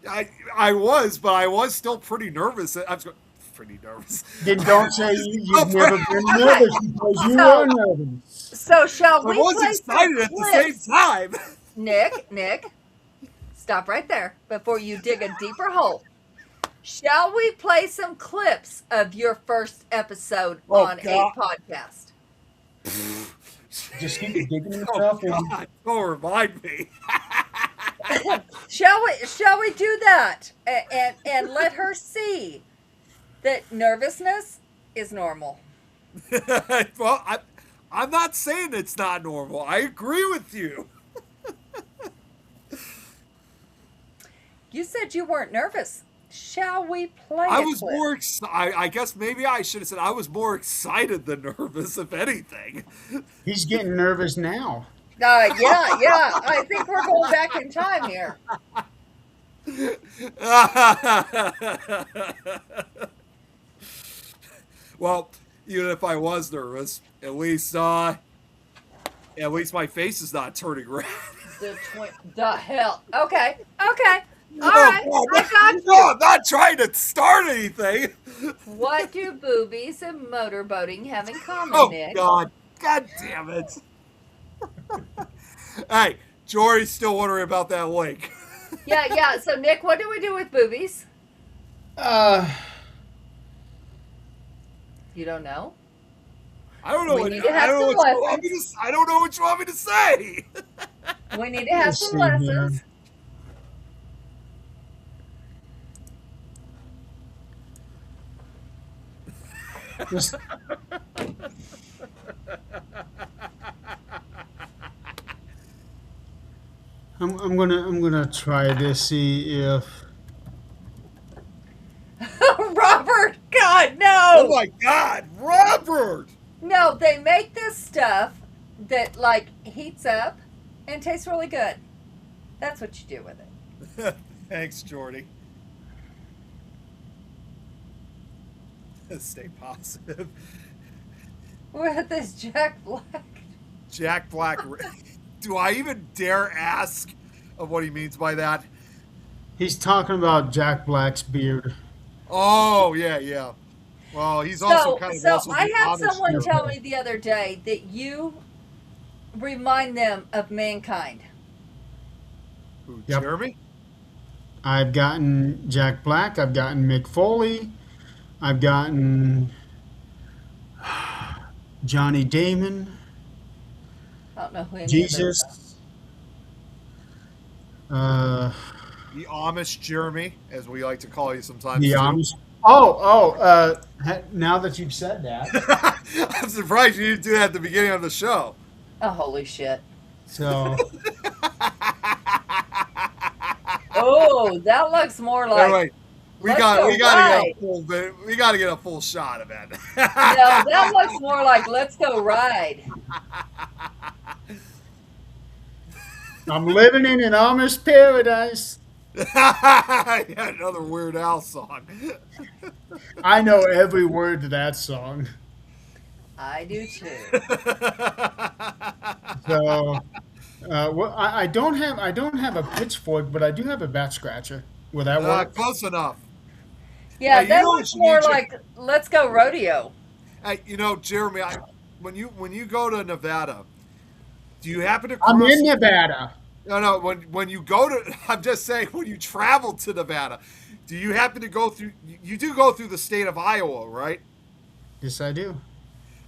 I was, but I was still pretty nervous. I was pretty nervous. Then don't say you've never been nervous because you So- were nervous. So shall I we was play excited some at the same clips? time. Nick, stop right there before you dig a deeper hole. Shall we play some clips of your first episode Oh, on God. a podcast? Just keep digging Oh, yourself in. God, don't remind me. Shall we do that and let her see that nervousness is normal? Well, I'm not saying it's not normal. I agree with you. You said you weren't nervous. Shall we play I a was clip? more excited. I guess maybe I should have said I was more excited than nervous, if anything. He's getting nervous now. Yeah. I think we're going back in time here. Well, even if I was nervous, at least my face is not turning red. The hell. Okay. All Oh, right. God, I got you. No, I'm not trying to start anything. What do boobies and motorboating have in common, Oh, Nick? God damn it. Hey, Jory's still wondering about that link. Yeah. So, Nick, what do we do with boobies? You don't know? I don't know. We What, need to I have don't know some what you want me lessons. to. I don't know what you want me to say. We need to have Let's some see lessons. here. Just, I'm gonna try to see if Robert, God, Oh no! my God, Robert! No, they make this stuff that, like, heats up and tastes really good. That's what you do with it. Thanks, Jordy. Stay positive. With this Jack Black. Jack Black. Do I even dare ask of what he means by that? he's talking about Jack Black's beard. Oh, yeah. Well, he's also kind of also I the had Amish someone hero. tell me the other day that you remind them of mankind. Who, Yep. Jeremy? I've gotten Jack Black. I've gotten Mick Foley. I've gotten Johnny Damon. I don't know who any of those Jesus. The Amish Jeremy, as we like to call you sometimes. The too. Amish. Now that you've said that, I'm surprised you didn't do that at the beginning of the show. are. Oh, holy shit. so Oh, that looks more like. Anyway, we let's got go we got to ride. get a full bit. We got to get a full shot of it. No, that looks more like let's go ride. I'm living in an Amish paradise. Yeah, another Weird Al song. I know every word to that song. I do too. So, I don't have a pitchfork, but I do have a bat scratcher. Will that work? Close enough. Yeah, you that know looks what you more need to- like let's go rodeo. Hey, Jeremy, when you go to Nevada, do you happen to I'm cross? in Nevada. No. When you go to, I'm just saying, when you travel to Nevada, do you happen to go through? You do go through the state of Iowa, right? Yes, I do.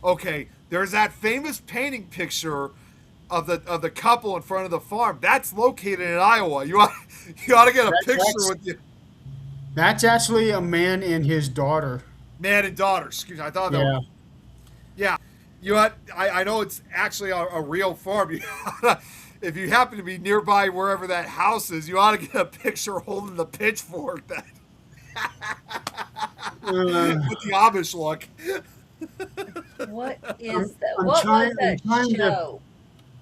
Okay. There's that famous painting picture of the couple in front of the farm. That's located in Iowa. You ought to get a picture That's with you, that's actually a man and his daughter. man and daughter. Excuse me. I thought that. Yeah. Yeah. I know it's actually a real farm. If you happen to be nearby wherever that house is, you ought to get a picture holding the pitchfork that Uh, with the Amish look. What is I'm, that? I'm What was trying. that show?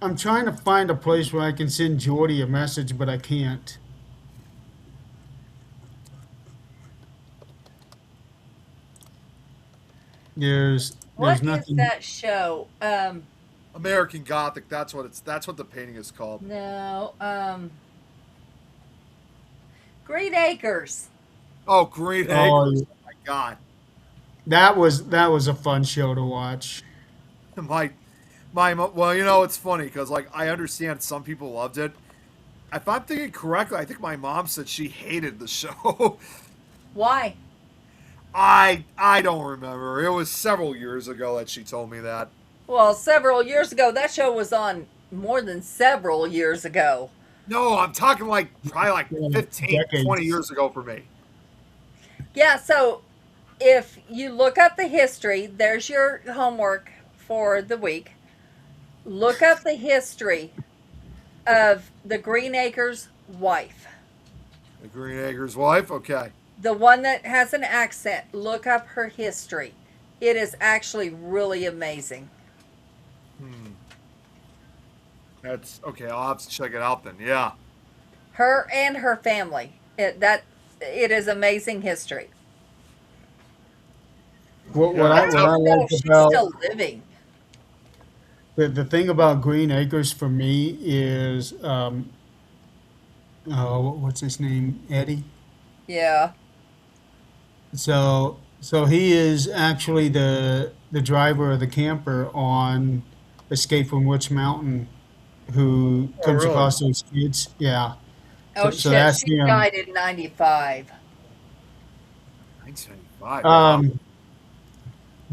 I'm trying to find a place where I can send Jordy a message, but I can't. There's What is nothing. that show? American Gothic. That's what the painting is called. No. Green Acres. Oh, Green Oh, Acres. Oh my God. that was a fun show to watch. My well, it's funny because like I understand some people loved it. If I'm thinking correctly, I think my mom said she hated the show. Why? I don't remember. It was several years ago that she told me that. Well, several years ago. That show was on more than several years ago. No, I'm talking like probably like Yeah, 15, 20 decades. years ago for me. Yeah, so if you look up the history, there's your homework for the week. Look up the history of the Green Acres wife. The Green Acres wife. Okay. The one that has an accent. Look up her history. It is actually really amazing. That's okay. I'll have to check it out then. Yeah. Her and her family. It is amazing history. What I I don't what I even know like if she's about still living. the thing about Green Acres for me is what's his name, Eddie. Yeah. So he is actually the driver of the camper on Escape from Witch Mountain, who Oh, comes really? across those kids. Yeah. Oh So shit, that's she him. died in 95. 1975. Wow. Um,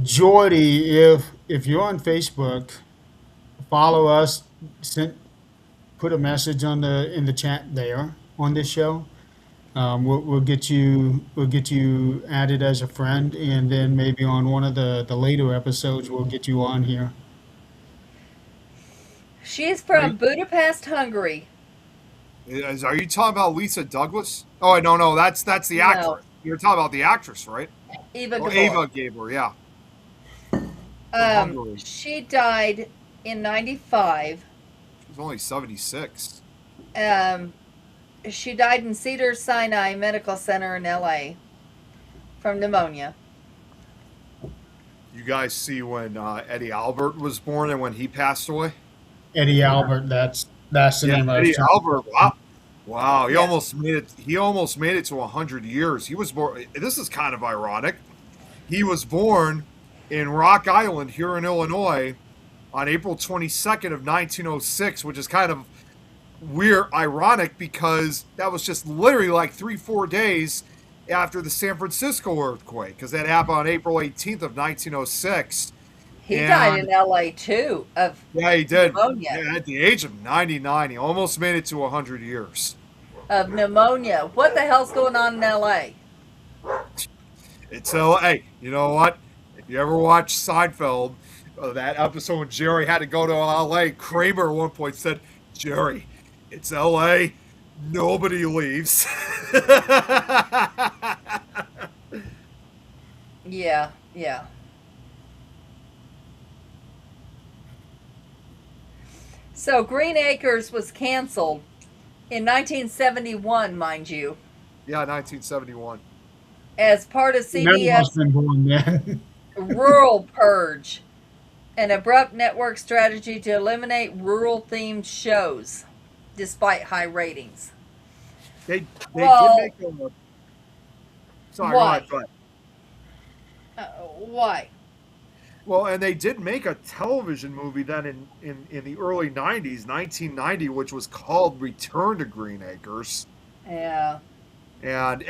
Jordy, if you're on Facebook, follow us. Send Put a message in the chat there on this show. We'll get you added as a friend, and then maybe on one of the later episodes we'll get you on here. She's Right? from Budapest, Hungary. Are you talking about Lisa Douglas? Oh, no. That's the No, actress. You're talking about the actress, right? Eva Oh, Gabor. Ava Gabor. Yeah. From Hungary. She died in 95. She was only 76. Um, she died in Cedar Sinai Medical Center in LA from pneumonia. You guys see when Eddie Albert was born and when he passed away? Eddie Albert. That's the Yeah, name I was Eddie trying. Albert. Wow. Wow, he Yeah. almost made it. He almost made it to 100 years. He was born. This is kind of ironic. He was born in Rock Island here in Illinois on April 22nd of 1906, which is kind of weird, ironic because that was just literally like 3-4 days after the San Francisco earthquake, because that happened on April 18th of 1906. He died And in LA too of yeah, he did. pneumonia. Yeah, at the age of 99, he almost made it to 100 years. Of pneumonia. What the hell's going on in LA? It's Hey, you know what? If you ever watch Seinfeld, that episode when Jerry had to go to LA, Kramer at one point said, "Jerry, it's LA. Nobody leaves." Yeah, yeah. So Green Acres was canceled in 1971, mind you, Yeah, 1971. as part of None of us CBS been born then. Rural Purge, an abrupt network strategy to eliminate rural-themed shows, despite high ratings. They Well, did make a. Sorry, why? go ahead. Why? Well, and they did make a television movie then in the early 90s, 1990, which was called Return to Green Acres. Yeah. And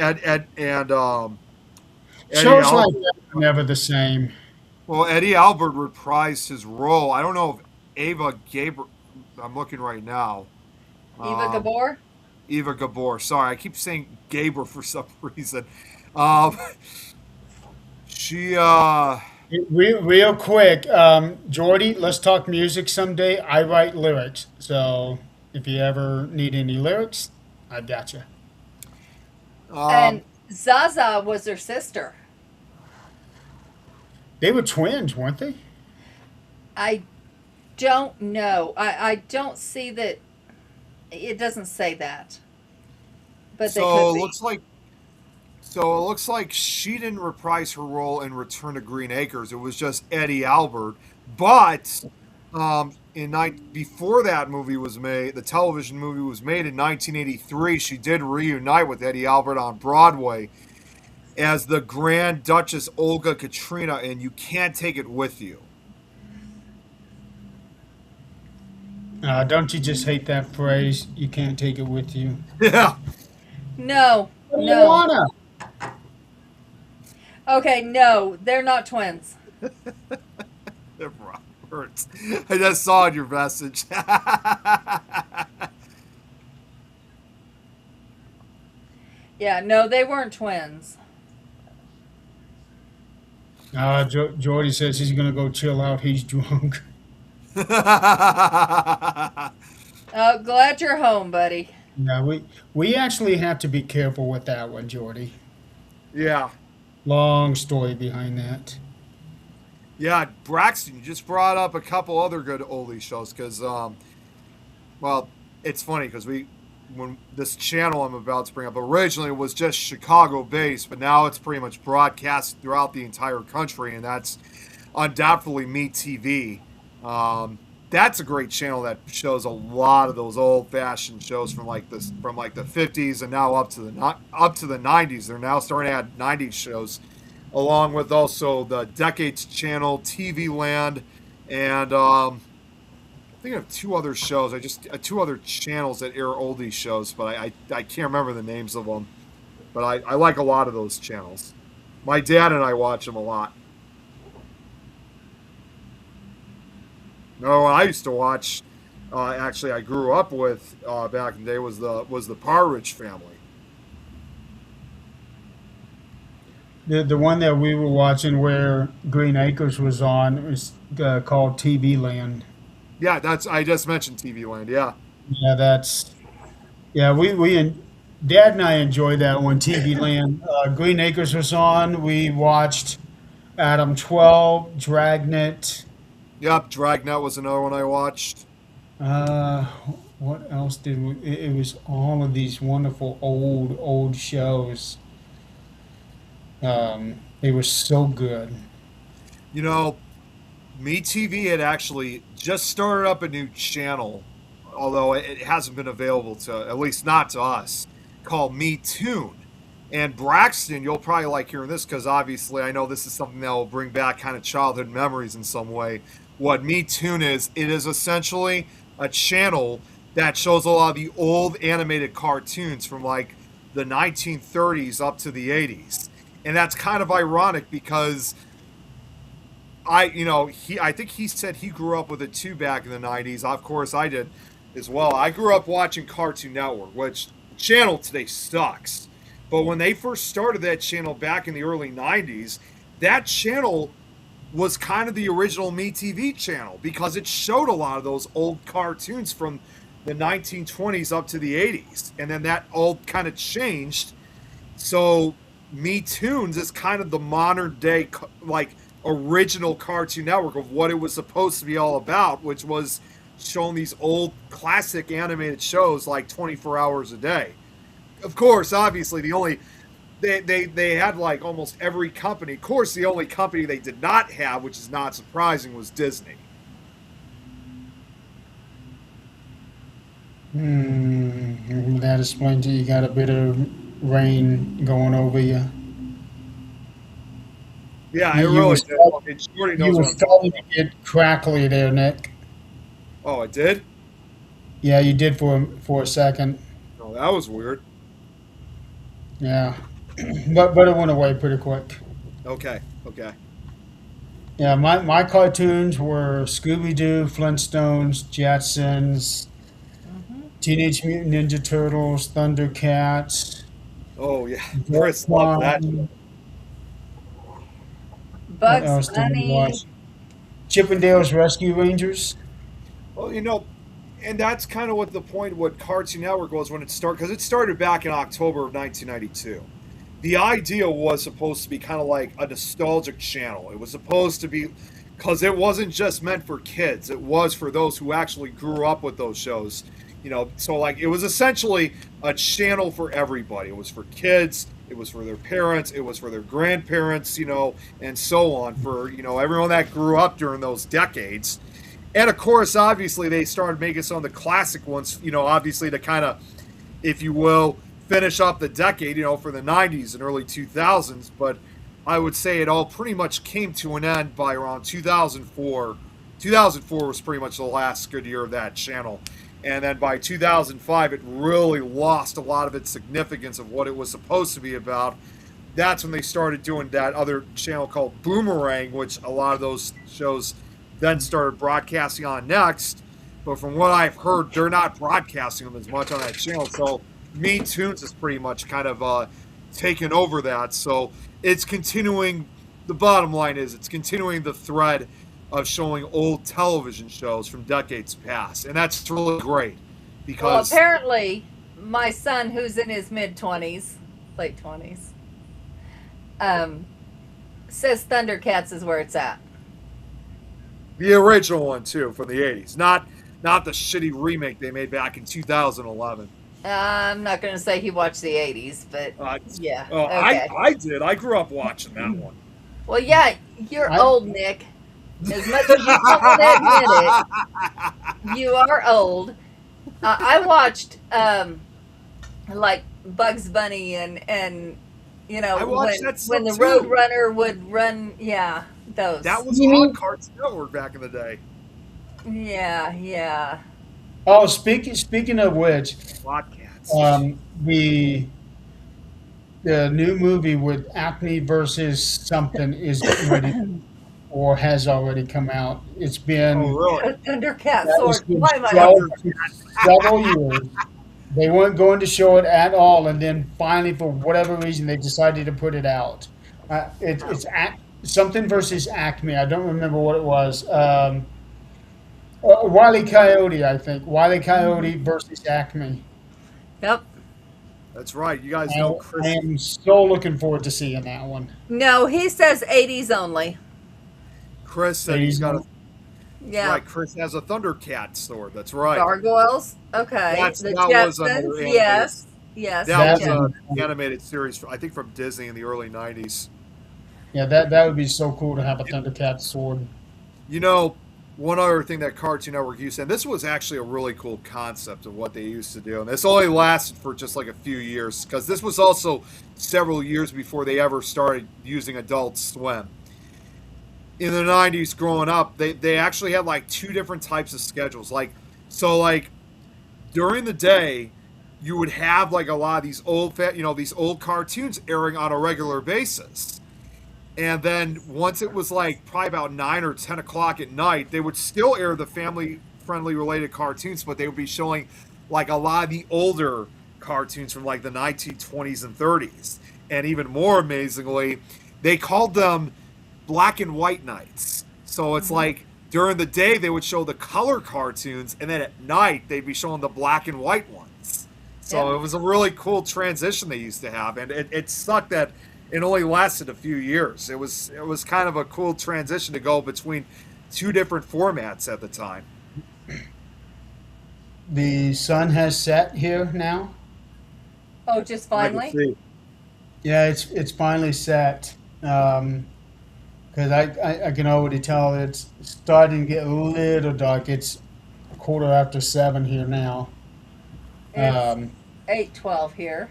Eddie Shows like Albert, that are never the same. well, Eddie Albert reprised his role. I don't know if Ava Gabriel, I'm looking right now. Eva Um, Gabor? Eva Gabor. Sorry, I keep saying Gabor for some reason. Um, she, Real quick, Jordy, let's talk music someday. I write lyrics, so if you ever need any lyrics, I got you. um, And Zaza was her sister. They were twins, weren't they? I don't know. I don't see that. It doesn't say that. But they so could it be. looks like she didn't reprise her role in Return to Green Acres. It was just Eddie Albert. But before that movie was made, the television movie was made in 1983. She did reunite with Eddie Albert on Broadway as the Grand Duchess Olga Katrina in You Can't Take It With You. Don't you just hate that phrase? You can't take it with you. Yeah. No, What do you no. wanna? Okay, no, they're not twins. Roberts. I just saw your message. Yeah, no, they weren't twins. Jordy says he's gonna go chill out. He's drunk. Glad you're home, buddy. Yeah, we actually have to be careful with that one, Jordy. Yeah. Long story behind that. Yeah, Braxton, you just brought up a couple other good oldie shows because, well, it's funny because when this channel I'm about to bring up originally was just Chicago based, but now it's pretty much broadcast throughout the entire country, and that's undoubtedly MeTV. That's a great channel that shows a lot of those old fashioned shows from like the 50s and now up to the 90s. They're now starting to add 90s shows, along with also the Decades Channel, TV Land, and I think of two other shows. Two other channels that air oldie shows, but I can't remember the names of them. But I like a lot of those channels. My dad and I watch them a lot. No, I used to watch. Actually, I grew up with back in the day was the Partridge Family. The one that we were watching where Green Acres was on was called TV Land. Yeah, I just mentioned TV Land. Yeah, Yeah, we Dad and I enjoyed that one. TV Land. Green Acres was on. We watched Adam 12, Dragnet. yep. Dragnet was another one I watched. Uh, what else did we? It was all of these wonderful old shows. They were so good. You know, MeTV had actually just started up a new channel, although it hasn't been available to, at least not to us, called MeTune. And Braxton, you'll probably like hearing this because obviously I know this is something that will bring back kind of childhood memories in some way. What MeTune is, it is essentially a channel that shows a lot of the old animated cartoons from like the 1930s up to the 80s. And that's kind of ironic because I think he said he grew up with it too back in the 90s. Of course, I did as well. I grew up watching Cartoon Network, which the channel today sucks. But when they first started that channel back in the early 90s, that channel was kind of the original MeTV channel because it showed a lot of those old cartoons from the 1920s up to the 80s. And then that all kind of changed. So MeToons is kind of the modern day, like, original Cartoon Network of what it was supposed to be all about, which was showing these old classic animated shows like 24 hours a day. Of course, obviously, they had like almost every company. Of course, the only company they did not have, which is not surprising, was Disney. That explains it. You got a bit of rain going over you. Yeah, it You really were did. start- And Shorty you knows were what I'm talking starting to get crackly there, Nick. about. Oh, I did? Yeah, you did for a second. Oh, that was weird. Yeah, but it went away pretty quick. Okay, okay. Yeah, my cartoons were Scooby Doo, Flintstones, Jetsons, Hmm. Teenage Mutant Ninja Turtles, Thundercats, Oh, yeah. Chris loved that. Voltron. What Bugs else did we Bunny. watch? Chippendales Rescue Rangers. Well, and that's kind of what the point of what Cartoon Network was when it started, because it started back in October of 1992. The idea was supposed to be kind of like a nostalgic channel. It was supposed to be, because it wasn't just meant for kids, it was for those who actually grew up with those shows. So like it was essentially a channel for everybody. It was for kids, it was for their parents, it was for their grandparents, and so on, for, everyone that grew up during those decades. And of course, obviously, they started making some of the classic ones, obviously to kind of, if you will, finish up the decade, for the 90s and early 2000s. But I would say it all pretty much came to an end by around 2004. 2004 was pretty much the last good year of that channel. And then by 2005, it really lost a lot of its significance of what it was supposed to be about. That's when they started doing that other channel called Boomerang, which a lot of those shows then started broadcasting on next. But from what I've heard, they're not broadcasting them as much on that channel. So Me Tunes has pretty much kind of taken over that. So it's continuing. The bottom line is it's continuing the thread of showing old television shows from decades past. And that's really great Well, because apparently, my son, who's in his mid 20s, late 20s, says Thundercats is where it's at. the original one, too, from the 80s. Not the shitty remake they made back in 2011. I'm not going to say he watched the 80s, but Uh, yeah. Oh, Okay. I did. I grew up watching that one. Well, yeah, you're I- old, Nick. As much as you don't want to admit it, you are old. I watched like Bugs Bunny and I watched that when the stuff, too. Roadrunner would run. Yeah, those. That was You on mean- Cartoon Network back in the day. yeah. Oh, speaking of which, Podcasts. the new movie with Acme versus something is ready or has already come out. It's been Oh, really? A Thundercat that was sword. been Why am I? shelved for several years. They weren't going to show it at all, and then finally, for whatever reason, they decided to put it out. It's something versus Acme. I don't remember what it was. Wile E. Coyote, I think. Wile E. Coyote versus Acme. Yep. That's right. You guys know I Chris. am so looking forward to seeing that one. No, he says 80s only. Chris said he's got a. Yeah. Right, Chris has a Thundercat sword. That's right. Gargoyles. Okay. That The was another Jetsons. animated- Yes. Yes. That was That's- an animated series, I think, from Disney in the early 90s. Yeah, that would be so cool to have a Thundercat sword. One other thing that Cartoon Network used, and this was actually a really cool concept of what they used to do, and this only lasted for just like a few years, because this was also several years before they ever started using Adult Swim. In the 90s, growing up, they actually had like two different types of schedules. Like during the day, you would have like a lot of these these old cartoons airing on a regular basis. And then once it was like probably about 9 or 10 o'clock at night, they would still air the family-friendly related cartoons, but they would be showing like a lot of the older cartoons from like the 1920s and 30s. And even more amazingly, they called them black and white nights. So it's like during the day they would show the color cartoons, and then at night they'd be showing the black and white ones. So Yeah. it was a really cool transition they used to have, and it sucked that it only lasted a few years. It was kind of a cool transition to go between two different formats at the time. The sun has set here now. Oh, just I can finally? see. Yeah, it's finally set. Because I can already tell it's starting to get a little dark. It's 7:15 here now. It's Um, 8:12 here.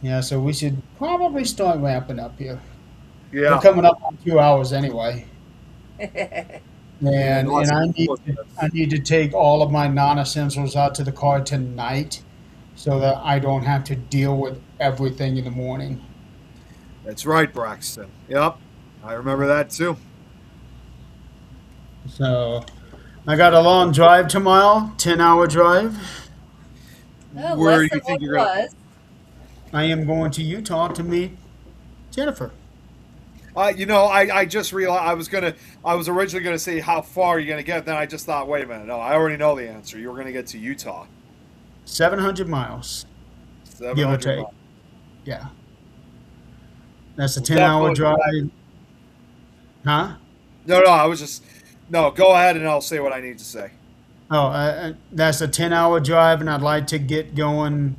yeah, so we should probably start wrapping up here. We're Yeah. coming up on 2 hours anyway. And lots of I need to take all of my non-essentials out to the car tonight so that I don't have to deal with everything in the morning. That's right, Braxton. Yep. I remember that too. So I got a long drive tomorrow, 10-hour drive. Oh, Where less do you than think what you're it going? was. I am going to Utah to meet Jennifer. I just realized I was originally gonna say how far you're gonna get. Then I just thought, wait a minute, no, I already know the answer. You were gonna get to Utah, 700 miles, seven give or hundred take. miles. Yeah. That's a Was that 10-hour both- drive. Huh? No, no, I was just no. Go ahead, and I'll say what I need to say. Oh, that's a 10-hour drive, and I'd like to get going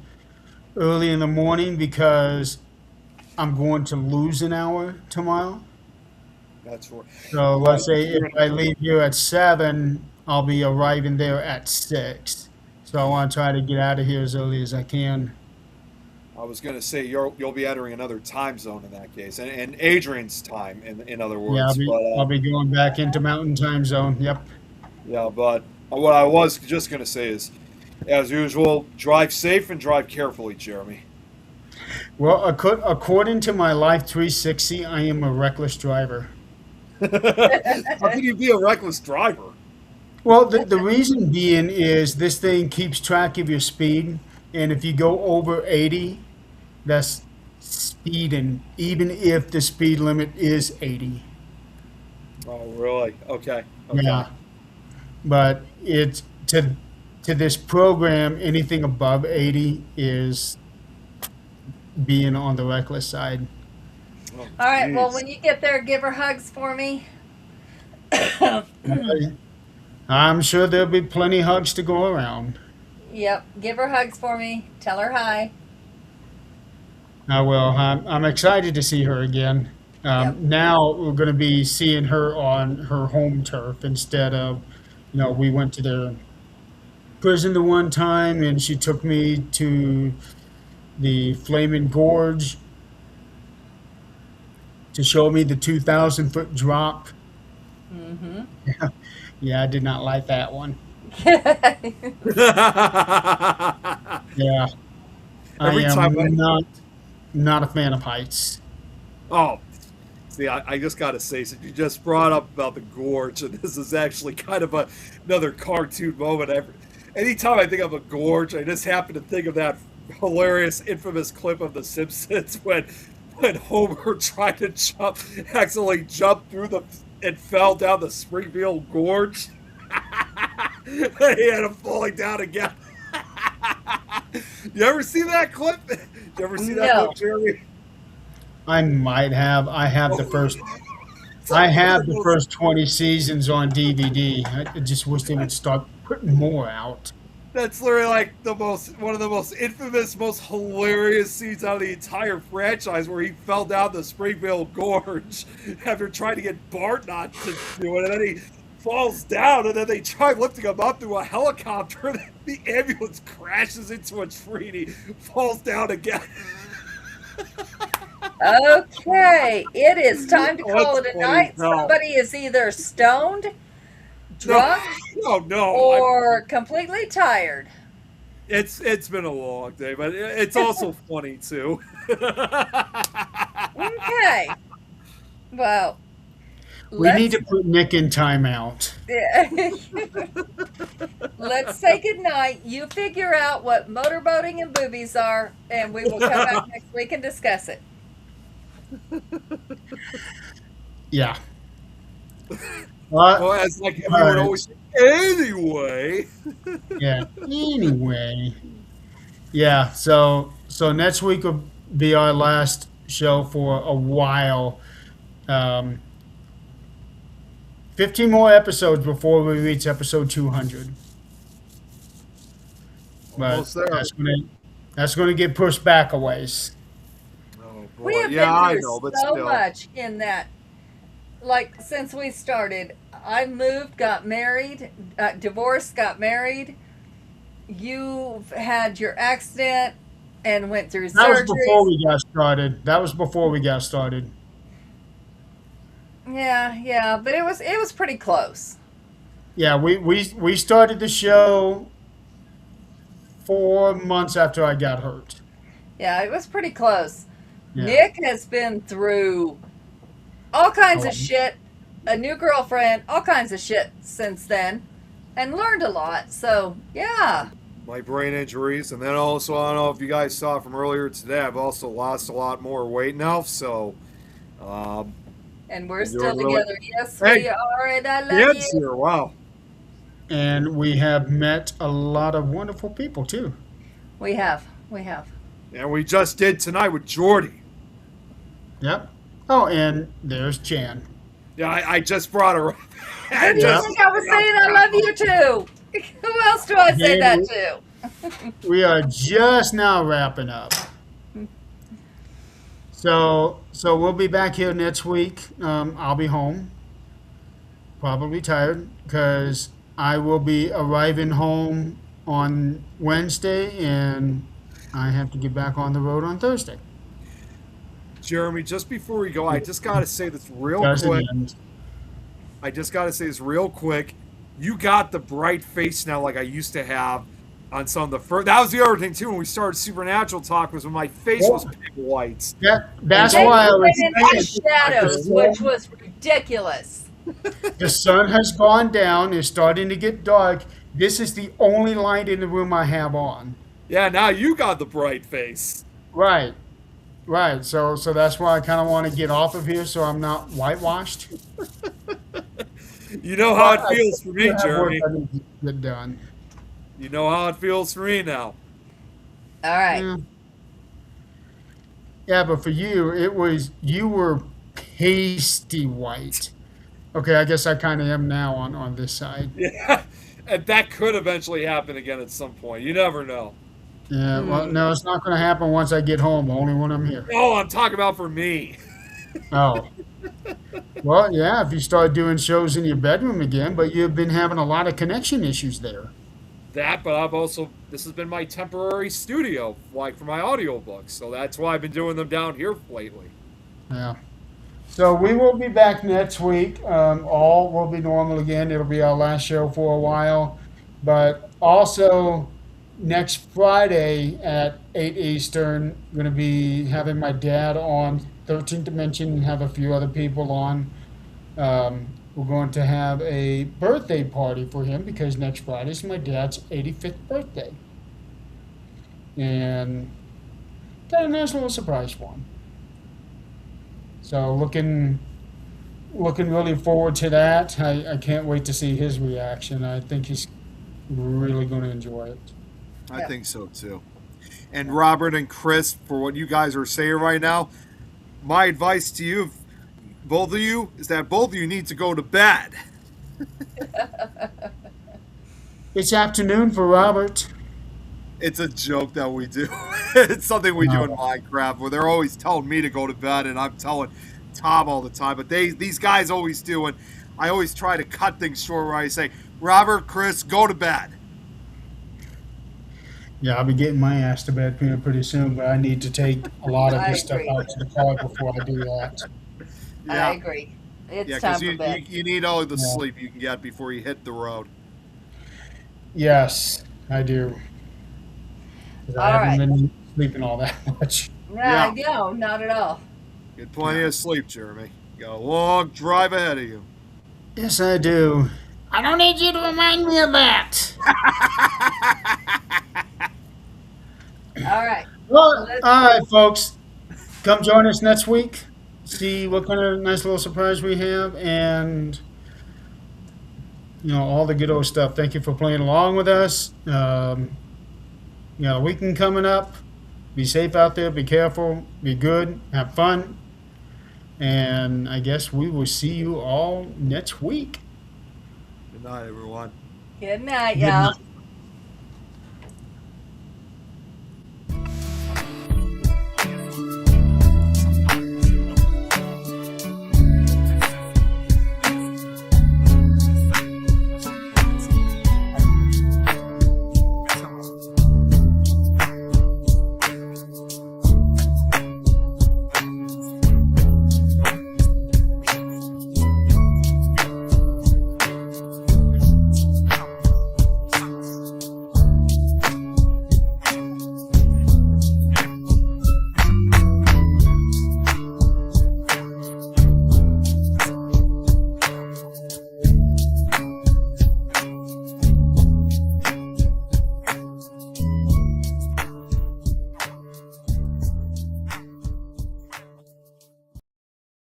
early in the morning because I'm going to lose an hour tomorrow. That's right. So Well, let's say if I leave here at 7, I'll be arriving there at 6. So I want to try to get out of here as early as I can. I was gonna say you'll be entering another time zone in that case, and Adrian's time, in other Yeah, words. I'll be going back into Mountain Time Zone. Yep. Yeah, but what I was just gonna say is, as usual, drive safe and drive carefully, Jeremy. Well, according to my Life 360, I am a reckless driver. How can you be a reckless driver? Well, the reason being is this thing keeps track of your speed, and if you go over 80, that's speeding, even if the speed limit is 80. Oh, really? Okay. Okay. Yeah, but it's to this program, anything above 80 is being on the reckless side. Oh, All right. Well, jeez. when you get there, give her hugs for me. I'm sure there'll be plenty hugs to go around. Yep. Give her hugs for me. Tell her hi. I will. I'm excited to see her again. Yep. Now we're going to be seeing her on her home turf instead of, we went to the prison the one time and she took me to the Flaming Gorge to show me the 2,000-foot drop. Mm-hmm. Yeah, I did not like that one. Yeah, Every I time am not a fan of heights. Oh, see, I just got to say, since you just brought up about the gorge, and this is actually kind of another cartoon moment. Anytime I think of a gorge, I just happen to think of that hilarious, infamous clip of The Simpsons when Homer tried to accidentally jumped through and fell down the Springfield Gorge. He had him falling down again. You ever see that clip? You ever see that No. clip, Jeremy? I might have. I have the first 20 seasons on DVD. I just wish they would start putting more out. That's literally like one of the most infamous, most hilarious scenes out of the entire franchise, where he fell down the Springfield Gorge after trying to get Bart not to do it, and then he falls down, and then they try lifting him up through a helicopter, and the ambulance crashes into a tree, and he falls down again. Okay. It is time to call That's it a funny night. as hell. Somebody is either stoned, drunk, No. or completely tired. It's been a long day, but it's also funny too. Okay. Well, We need to put Nick in timeout. let's say goodnight. You figure out what motorboating and boobies are, and we will come back next week and discuss it. Yeah. Well, as like everyone always say, anyway. Yeah. Anyway. Yeah. So next week will be our last show for a while. 15 more episodes before we reach episode 200. But Almost there. that's gonna get pushed back a ways. Oh We boy, have yeah, I been know, through but so still. much in that. Like, since we started, I moved, got married, divorced, got married. You had your accident and went through That was surgery. before we got started. Yeah, but it was pretty close. Yeah, we started the show 4 months after I got hurt. Yeah, it was pretty close. Yeah. Nick has been through all kinds Oh, of shit, a new girlfriend, all kinds of shit since then, and learned a lot. So, yeah. My brain injuries, and then also I don't know if you guys saw from earlier today, I've also lost a lot more weight now. So, um, And we're you're still really together. Yes, Hey, we are, and I love kids you. here. Wow. And we have met a lot of wonderful people too. We have. We have. And we just did tonight with Jordy. Yep. Oh, and there's Jan. Yeah, I just brought her up. Who do you Yep. think I was saying I love you to? Who else do I say that to? We are just now wrapping up. So we'll be back here next week. I'll be home, probably tired, because I will be arriving home on Wednesday, and I have to get back on the road on Thursday. Jeremy, just before we go, I just got to say this real Doesn't quick. end. I just got to say this real quick. You got the bright face now like I used to have on some of the first. That was the other thing, too, when we started Supernatural Talk, was when my face was pink whites. That's Then why I you was went into saying shadows, which was ridiculous. the sun has gone down. It's starting to get dark. This is the only light in the room I have on. Yeah, now you got the bright face. Right. Right. So that's why I kind of want to get off of here so I'm not whitewashed. You know how it I feels for me, still have work Jeremy. I need to get done. You know how it feels for me now. All right. Yeah. Yeah, but for you, you were pasty white. Okay, I guess I kind of am now on this side. Yeah, and that could eventually happen again at some point. You never know. Yeah, well, no, it's not going to happen once I get home, only when I'm here. Oh, I'm talking about for me. Oh. Well, yeah, if you start doing shows in your bedroom again, but you've been having a lot of connection issues there. That, but I've also, this has been my temporary studio, like for my audiobooks. So that's why I've been doing them down here lately. Yeah. So we will be back next week. All will be normal again. It'll be our last show for a while. But also, next Friday at 8 Eastern, I'm going to be having my dad on 13th Dimension and have a few other people on. We're going to have a birthday party for him because next Friday is my dad's 85th birthday. And got a nice little surprise for him. So looking really forward to that. I can't wait to see his reaction. I think he's really going to enjoy it. I Yeah. think so too. And Robert and Chris, for what you guys are saying right now, my advice to you, both of you, is that both of you need to go to bed. It's afternoon for Robert. It's a joke that we do. It's something we do in Minecraft where they're always telling me to go to bed and I'm telling Tom all the time. But these guys always do, and I always try to cut things short where I say, Robert, Chris, go to bed. Yeah, I'll be getting my ass to bed pretty soon, but I need to take a lot of I this stuff agree. out to the car before I do that. Yeah, I agree. It's yeah, time because for bed. you need all the Yeah. sleep you can get before you hit the road. Yes, I do. 'Cause I All haven't right. been sleeping all that much. No, no, not at all. Get plenty of sleep, Jeremy. You got a long drive ahead of you. Yes, I do. I don't need you to remind me of that. All right. Well, all right, folks. Come join us next week. See what kind of nice little surprise we have, and all the good old stuff. Thank you for playing along with us. Weekend coming up. Be safe out there. Be careful. Be good. Have fun. And I guess we will see you all next week. Good night, everyone. Good night, Good y'all. night.